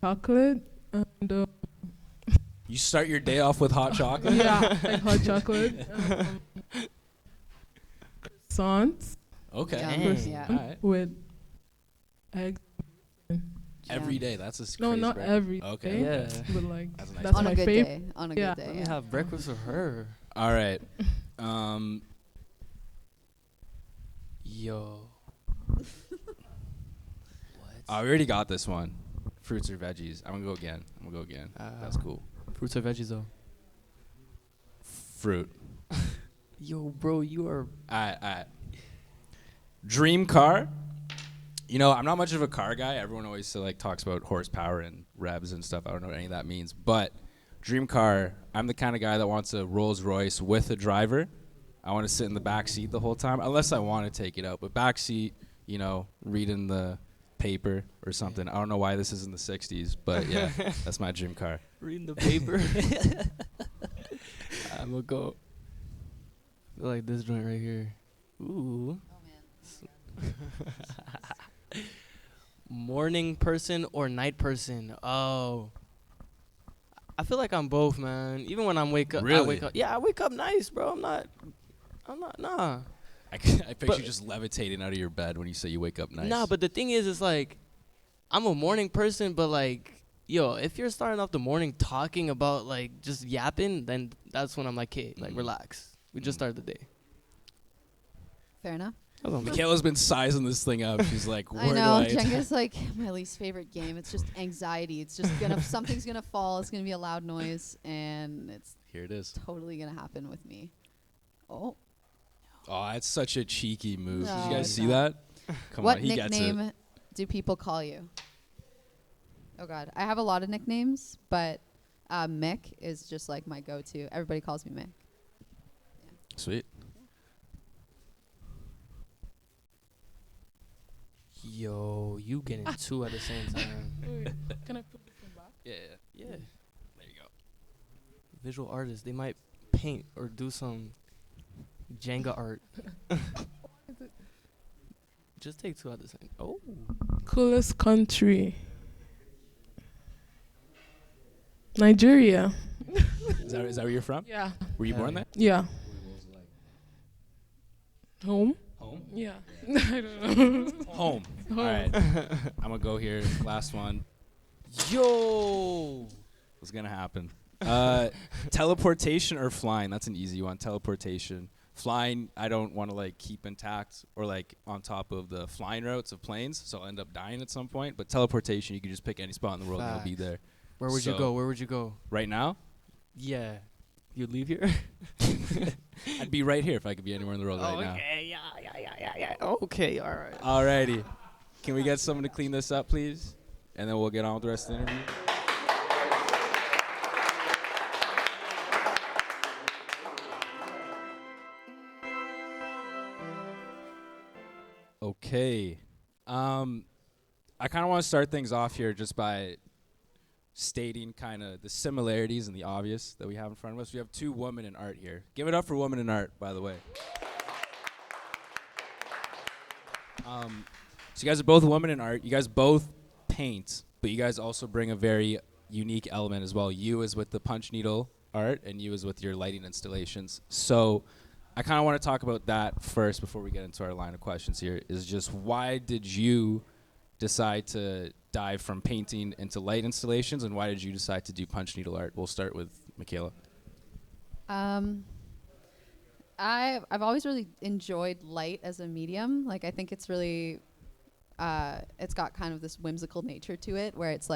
Chocolate and You start your day off with hot chocolate? yeah, like hot chocolate. Croissants Okay. Yeah. Dang. Yeah. with eggs. Every day. That's a No, crazy not breakfast. every Okay. day. Yeah. But like That's a nice that's On my a good favorite. day. On a Yeah. good Let day. me Yeah. have breakfast with her. All right. Yo. We already got this one. Fruits or veggies? I'm gonna go again. That's cool. Fruits or veggies though? Fruit. Yo, bro, you are. Alright. Dream car. You know, I'm not much of a car guy. Everyone always talks about horsepower and revs and stuff. I don't know what any of that means. But dream car, I'm the kind of guy that wants a Rolls Royce with a driver. I want to sit in the back seat the whole time, unless I want to take it out. But back seat, you know, reading the paper or something. I don't know why this is in the 60s, but yeah, that's my dream car. Reading the paper. I'm gonna go. I like this joint right here. Ooh. Oh man. Morning person or night person? Oh. I feel like I'm both, man. Even when I wake up. Really? Yeah, I wake up nice, bro. I'm not, nah. I picture But- you just levitating out of your bed when you say you wake up nice. Nah, but the thing is, it's like, I'm a morning person, but like, yo, if you're starting off the morning talking about like just yapping, then that's when I'm like, hey, like relax. We just started the day. Fair enough. Michaela's been sizing this thing up. She's like, where I know. do I... Jenga's like my least favorite game. It's just anxiety. It's just something's gonna fall. It's gonna be a loud noise, and it's Here it is. totally gonna happen with me. Oh. Oh, that's such a cheeky move. No, Did you guys it's see not. that? Come What on, he gets it. nickname do people call you? Oh God, I have a lot of nicknames, but Mick is just like my go-to. Everybody calls me Mick. Sweet. Yo, you getting two at the same time. Wait, can I put this one back? Yeah. Yeah. There you go. Visual artists, they might paint or do some Jenga art. Just take two at the same. Oh. Coolest country. Nigeria. Is that where you're from? Yeah. Were you born there? Yeah. Home? Home. Yeah. I don't know. Home. Home. All right. I'm gonna go here. Last one. Yo. What's gonna happen? Teleportation or flying? That's an easy one. Teleportation. Flying, I don't want to keep intact or on top of the flying routes of planes, so I'll end up dying at some point. But teleportation, you can just pick any spot in the world and you'll be there. Where would you So- go? Where would you go? Right now, Yeah. You'd leave here? I'd be right here if I could be anywhere in the world right now. Okay, yeah. Okay, all right. Alrighty. Can we get someone to clean this up, please? And then we'll get on with the rest of the interview. Okay. I kind of want to start things off here just by stating kind of the similarities and the obvious that we have in front of us. We have two women in art here. Give it up for women in art, by the way. So you guys are both women in art. You guys both paint, but you guys also bring a very unique element as well. You is with the punch needle art, and you is with your lighting installations. So I kind of want to talk about that first before we get into our line of questions here, is just why did you decide to dive from painting into light installations, and why did you decide to do punch needle art? We'll start with Michaela. I've always really enjoyed light as a medium. I think it's really, it's got kind of this whimsical nature to it, where it's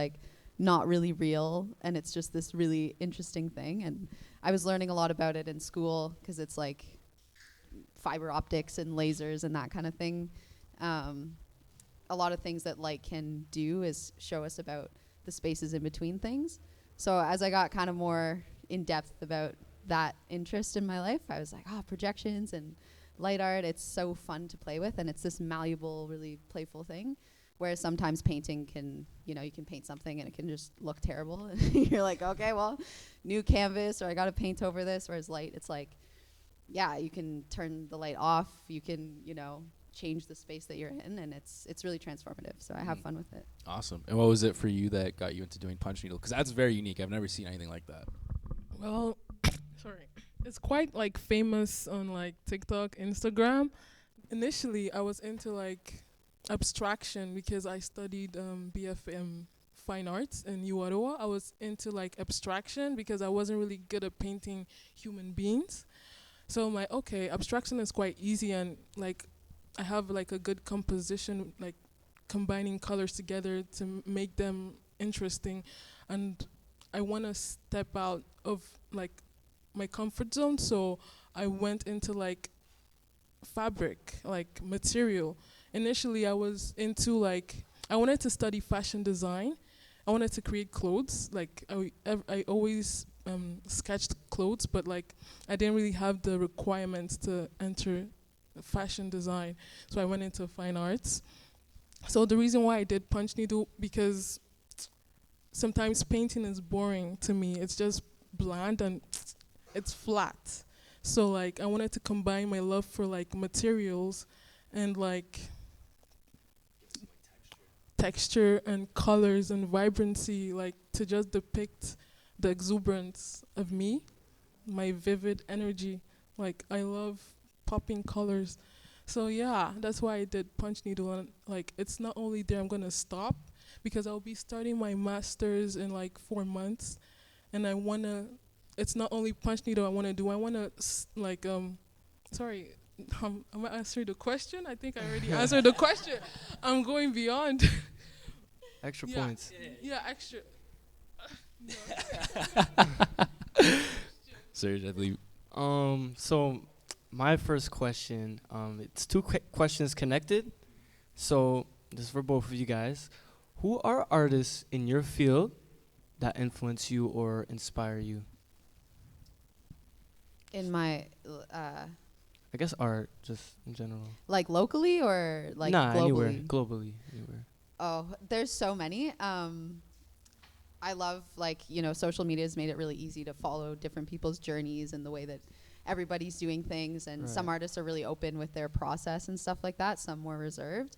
not really real, and it's just this really interesting thing. And I was learning a lot about it in school because it's fiber optics and lasers and that kind of thing. A lot of things that light can do is show us about the spaces in between things. So as I got kind of more in depth about that interest in my life, I was like, projections and light art, it's so fun to play with, and it's this malleable, really playful thing. Whereas sometimes painting can, you can paint something and it can just look terrible. And you're like, okay, well, new canvas, or I got to paint over this. Whereas light, it's you can turn the light off. You can, change the space that you're in, and it's really transformative. So I have fun with it. Awesome. And what was it for you that got you into doing punch needle? Because that's very unique. I've never seen anything like that. Well, sorry. It's quite famous on TikTok, Instagram. Initially, I was into abstraction because I studied BFM fine arts in U Ottawa. I was into like abstraction because I wasn't really good at painting human beings. So I'm like, okay, abstraction is quite easy, and like I have like a good composition, like combining colors together to make them interesting, and I want to step out of like my comfort zone. So I went into like fabric, like material. Initially, I was into like I wanted to study fashion design. I wanted to create clothes. Like I always sketched clothes, but like I didn't really have the requirements to enter fashion design. So I went into fine arts. So the reason why I did punch needle, because sometimes painting is boring to me. It's just bland and it's flat. So like I wanted to combine my love for like materials and like texture and colors and vibrancy, like to just depict the exuberance of me, my vivid energy. Like I love popping colors. So yeah, that's why I did punch needle, and like it's not only there I'm gonna stop because I'll be starting my master's in like 4 months, and I wanna. It's not only punch needle I wanna do. I wanna sorry, I'm gonna answer the question. I think I already answered the question. I'm going beyond. Extra Yeah. points. Yeah, extra. Serge, I believe. So my first question, it's two questions connected. So this is for both of you guys. Who are artists in your field that influence you or inspire you? In my, I guess art, just in general. like locally or like nah, globally? anywhere, globally, anywhere. Oh, there's so many. I love social media has made it really easy to follow different people's journeys and the way that everybody's doing things. And some Right. artists are really open with their process and stuff like that. Some more reserved.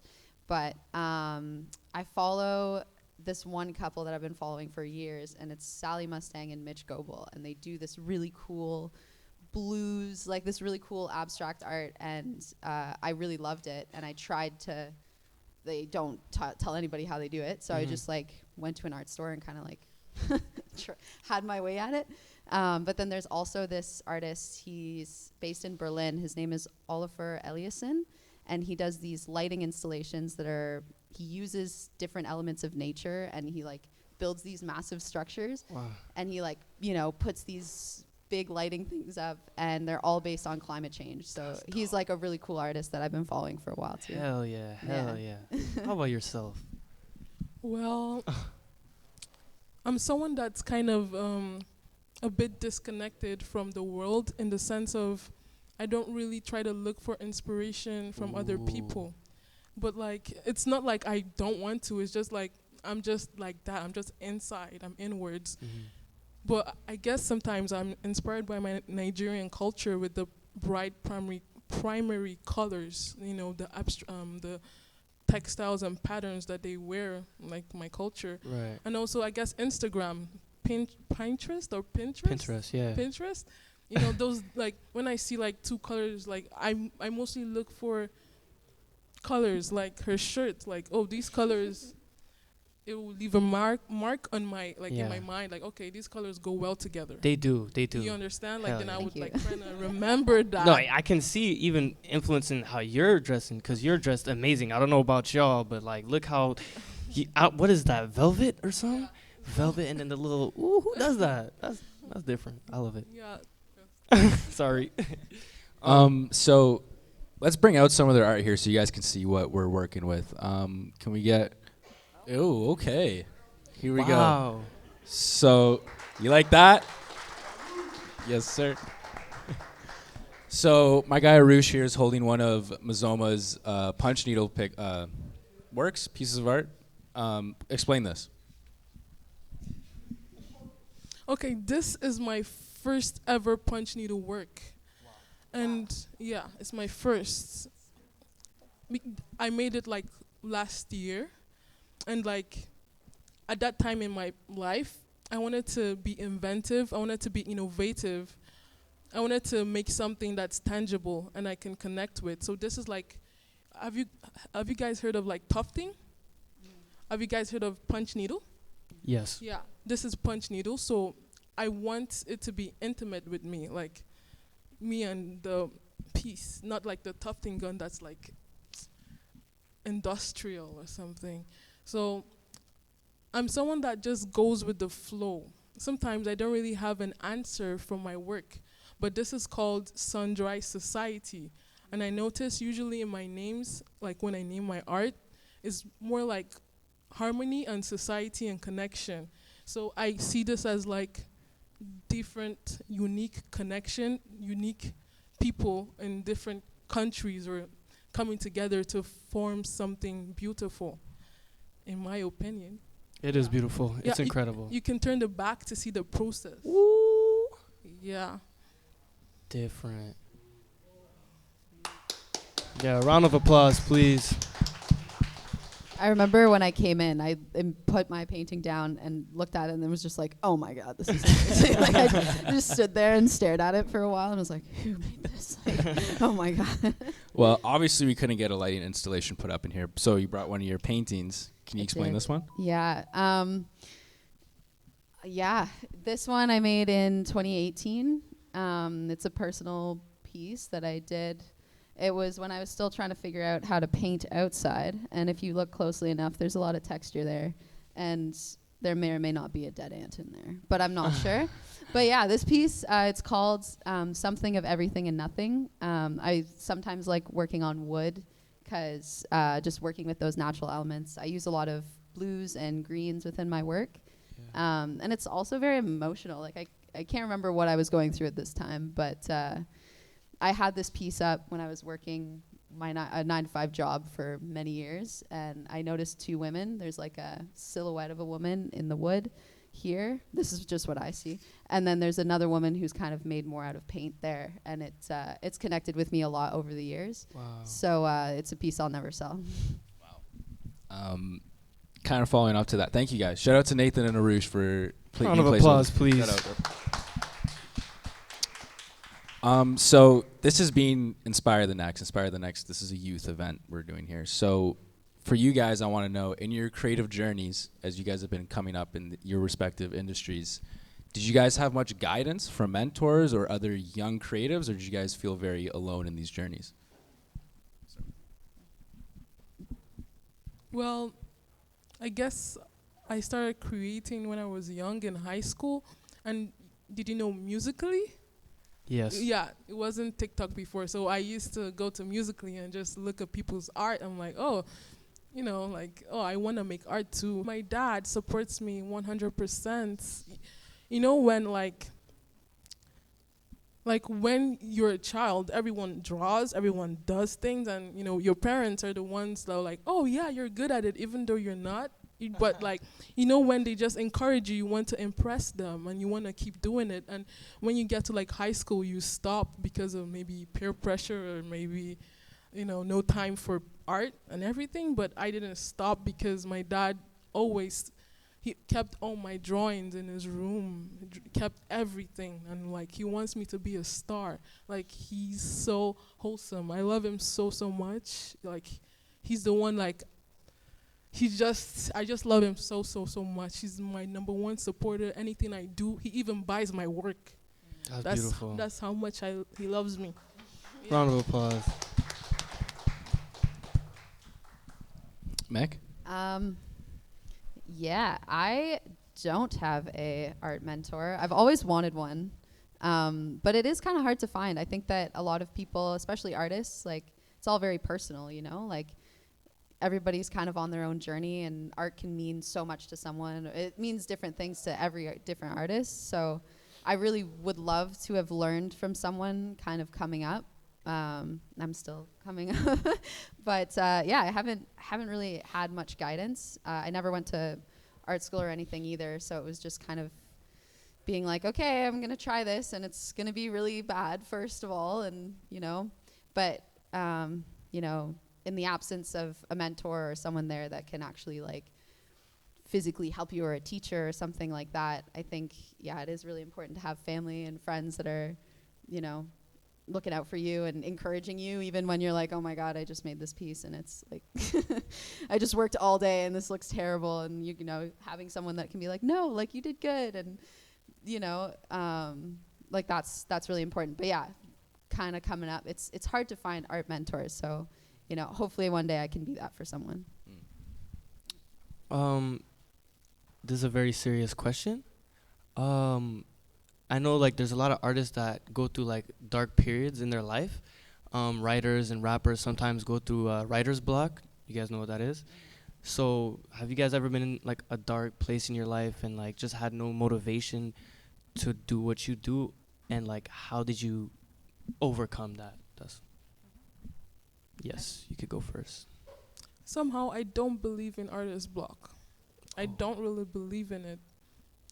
But I follow this one couple that I've been following for years, and it's Sally Mustang and Mitch Goebel. And they do this really cool blues, like this really cool abstract art. And I really loved it. And I tried to... They don't tell anybody how they do it. So I just like went to an art store and kind of like had my way at it. But then there's also this artist. He's based in Berlin. His name is Oliver Eliasson. And he does these lighting installations he uses different elements of nature, and he like builds these massive structures. Wow. And he like, puts these big lighting things up, and they're all based on climate change. So he's like a really cool artist that I've been following for a while too. Hell yeah, hell yeah. How about yourself? Well, I'm someone that's kind of a bit disconnected from the world, in the sense of I don't really try to look for inspiration from other people. But like, it's not like I don't want to. It's just like I'm just like that. I'm just inside. I'm inwards. But I guess sometimes I'm inspired by my Nigerian culture with the bright primary colors, the textiles and patterns that they wear, like my culture. Right. And also, I guess Instagram, Pinterest or Pinterest? Pinterest, yeah. Pinterest. Those, like, when I see like two colors, like I mostly look for colors, like her shirt, like, oh, these colors, it will leave a mark on my, like, in my mind, like, okay, these colors go well together. They do. You understand? Like, Hell then yeah. I would Thank like trying to remember that. No, I can see even influencing how you're dressing, because you're dressed amazing. I don't know about y'all, but like, look how what is that, velvet or something? Velvet, and then the little, ooh, who does that? That's different. I love it. Yeah. Sorry. So let's bring out some of their art here so you guys can see what we're working with. Can we get... Oh, okay. Here we go. Wow. So, you like that? Yes, sir. So, my guy Arush here is holding one of Mazoma's punch needle pieces of art. Explain this. Okay, this is my first ever punch needle work. Wow. And yeah, it's my first. I made it like last year. And like at that time in my life, I wanted to be inventive. I wanted to be innovative. I wanted to make something that's tangible and I can connect with. So this is like have you have you guys heard of like tufting? Have you guys heard of punch needle? Yes. Yeah, this is punch needle. So I want it to be intimate with me, like me and the piece, not like the tufting gun that's like industrial or something. So I'm someone that just goes with the flow. Sometimes I don't really have an answer for my work, but this is called Sundry Society. And I notice usually in my names, like when I name my art, is more like harmony and society and connection. So I see this as like different, unique connection, unique people in different countries or coming together to form something beautiful, in my opinion. It is beautiful. Yeah, It's incredible. You can turn the back to see the process. Ooh. Yeah. Different. Yeah, round of applause, please. I remember when I came in, I put my painting down and looked at it, and then was just like, "Oh my god, this is amazing!" Like I just stood there and stared at it for a while, and was like, "Who made this?" Like, oh my god. Well, obviously we couldn't get a lighting installation put up in here, so you brought one of your paintings. Can you explain this one? Yeah. Yeah. This one I made in 2018. It's a personal piece that I did. It was when I was still trying to figure out how to paint outside. And if you look closely enough, there's a lot of texture there. And there may or may not be a dead ant in there. But I'm not sure. But yeah, this piece, it's called Something of Everything and Nothing. I sometimes like working on wood because just working with those natural elements. I use a lot of blues and greens within my work. Yeah. And it's also very emotional. Like I can't remember what I was going through at this time, but I had this piece up when I was working my 9-to-5 job for many years, and I noticed two women. There's like a silhouette of a woman in the wood here. This is just what I see. And then there's another woman who's kind of made more out of paint there, and it's connected with me a lot over the years. Wow. So it's a piece I'll never sell. Wow. Kind of following up to that. Thank you guys. Shout out to Nathan and Arush for round of applause, please. So this is being Inspire the Next. Inspire the Next, this is a youth event we're doing here. So for you guys, I want to know, in your creative journeys, as you guys have been coming up in your respective industries, did you guys have much guidance from mentors or other young creatives, or did you guys feel very alone in these journeys? Well, I guess I started creating when I was young in high school. And did you know Musically? Yes. Yeah, it wasn't TikTok before, so I used to go to Musically and just look at people's art. I'm like, oh, you know, like, oh, I want to make art too. My dad supports me 100%. You know, when like when you're a child, everyone draws, everyone does things, and you know, your parents are the ones that are like, oh yeah, you're good at it, even though you're not. But like, you know, when they just encourage you, you want to impress them and you want to keep doing it. And when you get to like high school, you stop because of maybe peer pressure or maybe, you know, no time for art and everything. But I didn't stop because my dad always, he kept all my drawings in his room, kept everything. And like, he wants me to be a star. Like, he's so wholesome. I love him so, so much. Like, he's the one, like, I just love him so, so, so much. He's my number one supporter. Anything I do, he even buys my work. That's beautiful. That's how much he loves me. Round of applause. Meg? Yeah, I don't have a art mentor. I've always wanted one, but it is kind of hard to find. I think that a lot of people, especially artists, like, it's all very personal, you know? Like, everybody's kind of on their own journey, and art can mean so much to someone. It means different things to every different artist. So I really would love to have learned from someone kind of coming up. I'm still coming up. But yeah, I haven't really had much guidance. I never went to art school or anything either. So it was just kind of being like, okay, I'm going to try this, and it's going to be really bad, first of all. And, you know, but, you know, in the absence of a mentor or someone there that can actually like physically help you, or a teacher or something like that, I think, yeah, it is really important to have family and friends that are, you know, looking out for you and encouraging you even when you're like, oh my God, I just made this piece and it's like I just worked all day and this looks terrible, and you know, having someone that can be like, no, like you did good, and you know, like that's really important. But yeah, kind of coming up, it's hard to find art mentors, so you know, hopefully one day I can be that for someone. This is a very serious question. I know like there's a lot of artists that go through like dark periods in their life. Writers and rappers sometimes go through writer's block. You guys know what that is? So have you guys ever been in like a dark place in your life and like just had no motivation to do what you do? And like, how did you overcome that? Yes, you could go first. Somehow I don't believe in artist block. I don't really believe in it.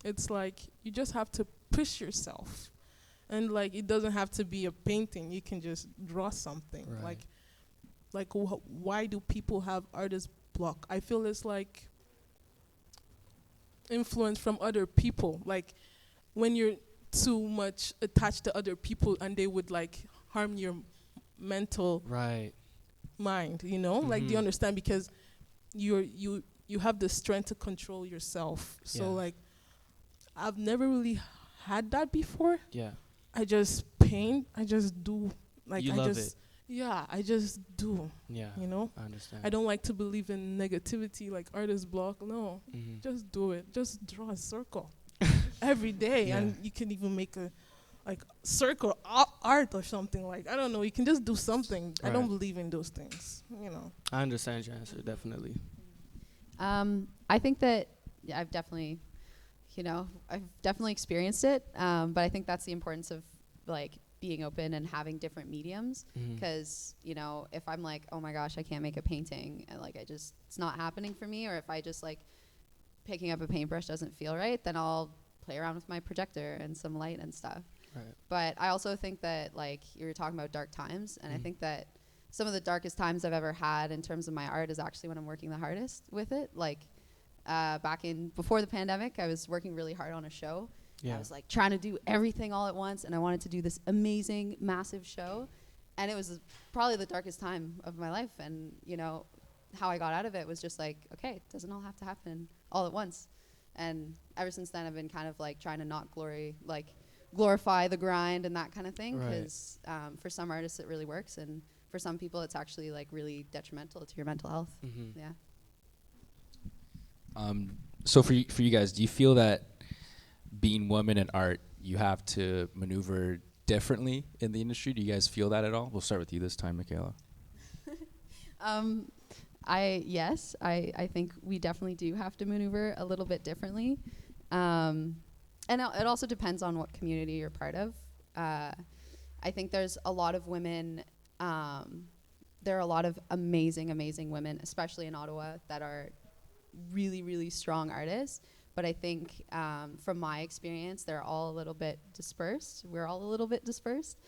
It's like you just have to push yourself, and like it doesn't have to be a painting. You can just draw something. Right. Why do people have artist block? I feel it's like influence from other people. Like when you're too much attached to other people, and they would like harm your mental mind. You know, like do you understand? Because you have the strength to control yourself. So like I've never really had that before. Yeah. I just paint. I just do. Like you I love just it. Yeah, I just do. Yeah. You know? I understand. I don't like to believe in negativity like artist block. No. Mm-hmm. Just do it. Just draw a circle every day, and you can even make a like circle art or something. Like I don't know, you can just do something. I don't believe in those things, you know. I understand your answer, definitely. I think that I've definitely experienced it, but I think that's the importance of like being open and having different mediums, because you know, if I'm like, oh my gosh, I can't make a painting, and like it's not happening for me, or if I just like picking up a paintbrush doesn't feel right, then I'll play around with my projector and some light and stuff. Right. But I also think that like you were talking about dark times, and I think that some of the darkest times I've ever had in terms of my art is actually when I'm working the hardest with it. Like before the pandemic, I was working really hard on a show. I was like trying to do everything all at once, and I wanted to do this amazing, massive show. And it was probably the darkest time of my life. And, you know, how I got out of it was just like, okay, it doesn't all have to happen all at once. And ever since then, I've been kind of like trying to not glorify the grind and that kind of thing. Because for some artists, it really works. And for some people, it's actually like really detrimental to your mental health. Yeah. So for you guys, do you feel that being women in art, you have to maneuver differently in the industry? Do you guys feel that at all? We'll start with you this time, Michaela. I think we definitely do have to maneuver a little bit differently. And it also depends on what community you're part of. I think there's a lot of women, there are a lot of amazing, amazing women, especially in Ottawa, that are really, really strong artists. But I think from my experience, they're all a little bit dispersed. We're all a little bit dispersed.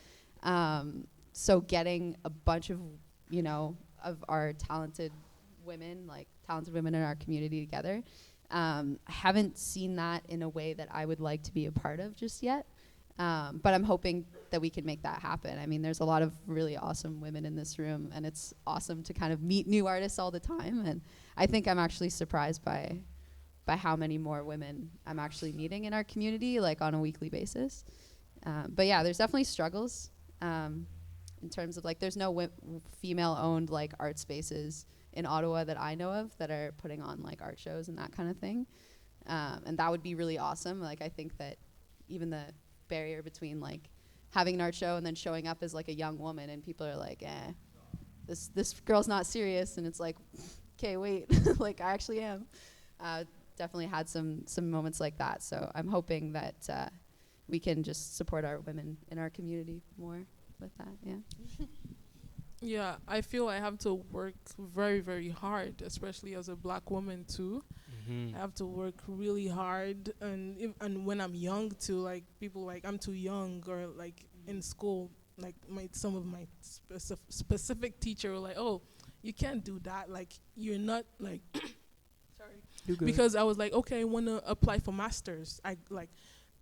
So getting a bunch of, you know, of our talented women in our community together, I haven't seen that in a way that I would like to be a part of just yet. But I'm hoping that we can make that happen. I mean, there's a lot of really awesome women in this room, and it's awesome to kind of meet new artists all the time. And I think I'm actually surprised by how many more women I'm actually meeting in our community, like on a weekly basis. But yeah, there's definitely struggles in terms of like, there's no female-owned like art spaces in Ottawa that I know of that are putting on like art shows and that kind of thing. And that would be really awesome. Like, I think that even the barrier between like having an art show and then showing up as like a young woman and people are like, this girl's not serious, and it's like, okay, wait, like I actually am. Definitely had some moments like that. So I'm hoping that we can just support our women in our community more with that. Yeah. Yeah, I feel I have to work very, very hard, especially as a Black woman too. I have to work really hard, and when I'm young too, like people like I'm too young, or like in school, like some of my specific teacher were like, oh, you can't do that, like you're not like sorry, because I was like, okay, I want to apply for masters. I like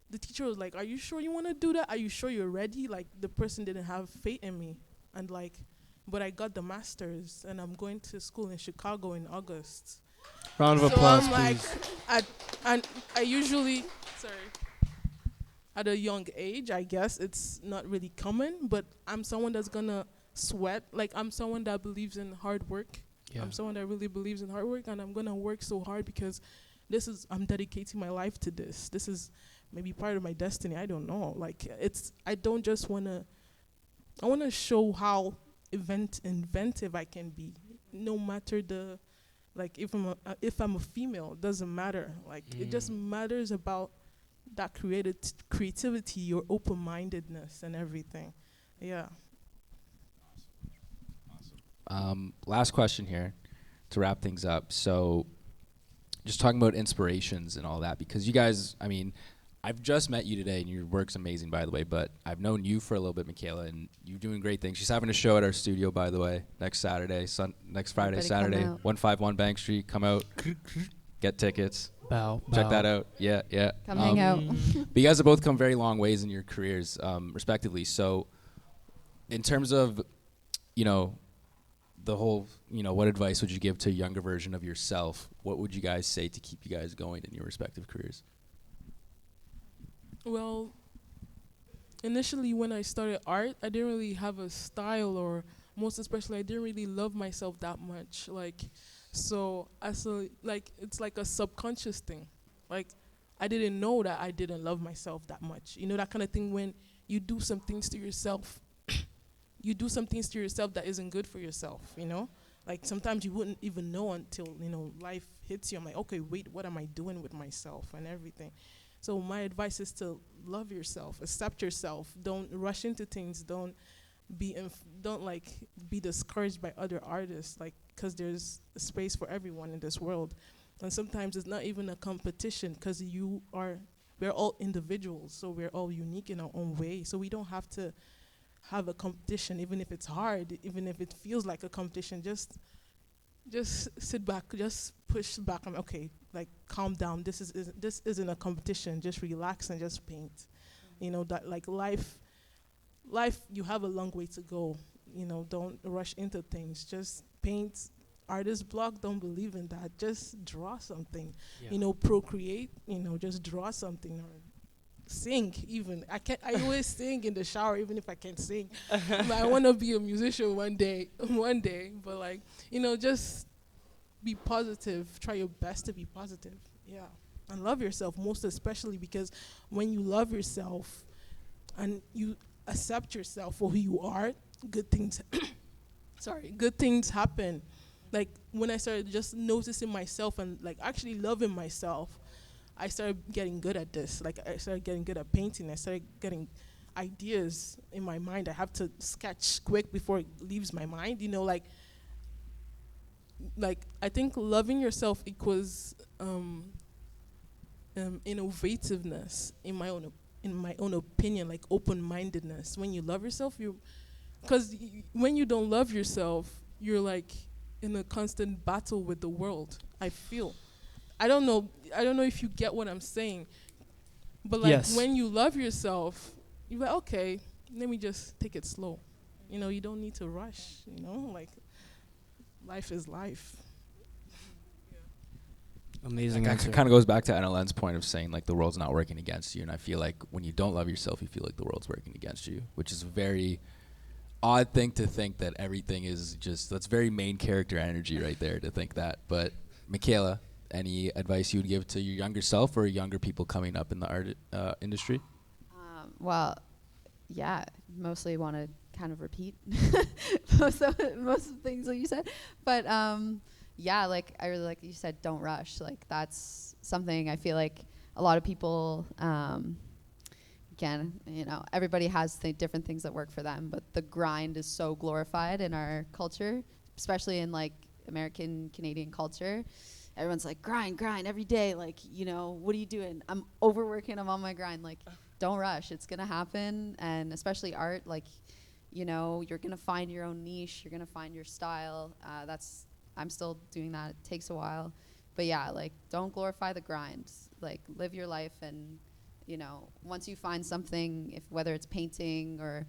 the teacher was like, "Are you sure you want to do that? Are you sure you're ready?" Like the person didn't have faith in me, and like, but I got the master's, and I'm going to school in Chicago in August. Round of So applause, I'm like, please. and I usually, sorry, at a young age, I guess it's not really common, but I'm someone that's gonna sweat. Like I'm someone that believes in hard work. Yeah. I'm someone that really believes in hard work, and I'm gonna work so hard because I'm dedicating my life to this. This is maybe part of my destiny. I don't know. Like I don't just wanna. I wanna show how inventive I can be, no matter the, like if I'm a female, doesn't matter. Like it just matters about that creativity, your open-mindedness, and everything. Yeah. Last question here to wrap things up. So just talking about inspirations and all that, because you guys, I mean, I've just met you today, and your work's amazing, by the way, but I've known you for a little bit, Michaela, and you're doing great things. She's having a show at our studio, by the way, next Friday, Everybody Saturday, come out. 151 Bank Street. Come out, get tickets. Bow. Check that out. Yeah. Come hang out. But you guys have both come very long ways in your careers, respectively. So in terms of, the whole, what advice would you give to a younger version of yourself? What would you guys say to keep you guys going in your respective careers? Well, initially when I started art, I didn't really have a style, or most especially I didn't really love myself that much. Like, so it's like a subconscious thing. Like, I didn't know that I didn't love myself that much. You know, that kind of thing when you do some things to yourself, you do some things to yourself that isn't good for yourself, you know? Like, sometimes you wouldn't even know until, life hits you. I'm like, okay, wait, what am I doing with myself and everything? So my advice is to love yourself, accept yourself. Don't rush into things. Don't be discouraged by other artists, like, because there's a space for everyone in this world. And sometimes it's not even a competition, because we're all individuals, so we're all unique in our own way. So we don't have to have a competition, even if it's hard, even if it feels like a competition. Just sit back, just push back. I'm okay. Like, calm down. This isn't a competition. Just relax and just paint. That like life, you have a long way to go. Don't rush into things. Just paint. Artist block, don't believe in that. Just draw something. Yeah. Procreate. Just draw something, or sing. Even I always sing in the shower, even if I can't sing. But I want to be a musician one day. But like, just be positive. Try your best to be positive. Yeah, and love yourself, most especially, because when you love yourself and you accept yourself for who you are, good things good things happen. Like, when I started just noticing myself and like actually loving myself, I started getting good at this. Like, I started getting good at painting. I started getting ideas in my mind. I have to sketch quick before it leaves my mind. Like I think loving yourself equals innovativeness in my own opinion, like open-mindedness. When you love yourself, because when you don't love yourself, you're like in a constant battle with the world. I feel. I don't know if you get what I'm saying, but like, Yes. when you love yourself, you're like, okay, let me just take it slow. You don't need to rush. Like, life is life. Amazing That answer. kind of goes back to NLN's point of saying, like, the world's not working against you. And I feel like when you don't love yourself, you feel like the world's working against you, which is a very odd thing to think, that everything is just, that's very main character energy right there, to think that. But Michaela, any advice you would give to your younger self or younger people coming up in the art industry? Well, yeah, mostly want to kind of repeat most of the things that you said. But yeah, like, I really like that you said, don't rush. Like, that's something I feel like a lot of people, again, everybody has different things that work for them, but the grind is so glorified in our culture, especially in like American, Canadian culture. Everyone's like, grind every day. Like, what are you doing? I'm overworking, I'm on my grind. Like, don't rush. It's going to happen. And especially art, like, you're going to find your own niche. You're going to find your style. I'm still doing that. It takes a while. But yeah, like, don't glorify the grind. Like, live your life and you know, once you find something, if whether it's painting or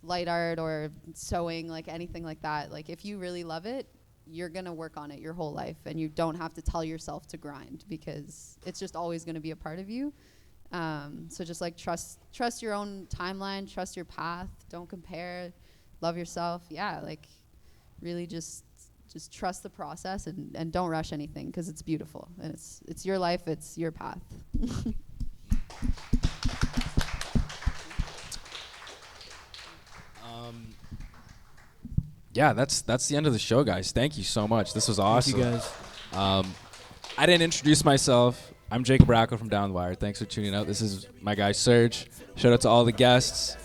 light art or sewing, like anything like that, like if you really love it, you're gonna work on it your whole life, and you don't have to tell yourself to grind because it's just always gonna be a part of you. So just like trust your own timeline, trust your path, don't compare, love yourself. Yeah, like really just trust the process and don't rush anything because it's beautiful and it's your life, it's your path. Yeah, that's the end of the show, guys. Thank you so much. This was awesome. Thank you guys. I didn't introduce myself. I'm Jacob Racco from Down the Wire. Thanks for tuning out. This is my guy Serge. Shout out to all the guests,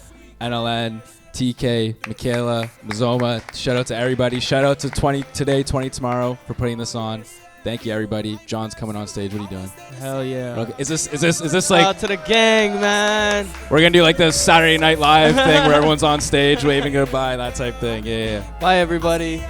NLN, TK, Michaela, Mazoma. Shout out to everybody. Shout out to 20 Today, 20 Tomorrow for putting this on. Thank you, everybody. John's coming on stage. What are you doing? Hell yeah. Okay. Is this like? Out to the gang, man. We're gonna do like this Saturday Night Live thing where everyone's on stage waving goodbye, that type thing. Yeah. Bye, everybody.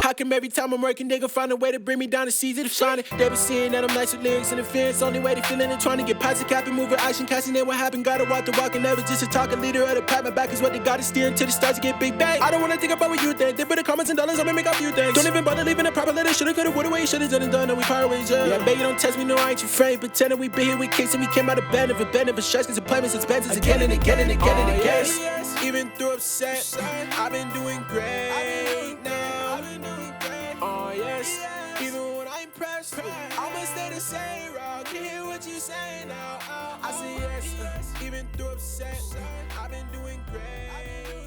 How come every time I'm working, they gon' find a way to bring me down to seize it, shine it? They been seeing that I'm nice with lyrics and the fence. Only way they feeling and trying to get past the cap and moving action, casting in what happened. Gotta walk the walk and never just a talking leader of the pack. My back is what they got to steer until the stars to get big bang. I don't wanna think about what you think. They put the comments and dollars, I'ma make a few things. Don't even bother leaving a proper letter. Shoulda, coulda, woulda, way, shoulda done and done. No, we part ways, yeah. Baby, don't test me, no, I ain't your friend. Pretending we been here with kicks and we came out of bed of stress, cause appointments, expenses again and again and again and again. Even through upset, I've been doing great now. Oh yes, even when I'm pressed, I'ma stay the same, bro. Can hear what you say now. I say yes, even through upset, I've been doing great.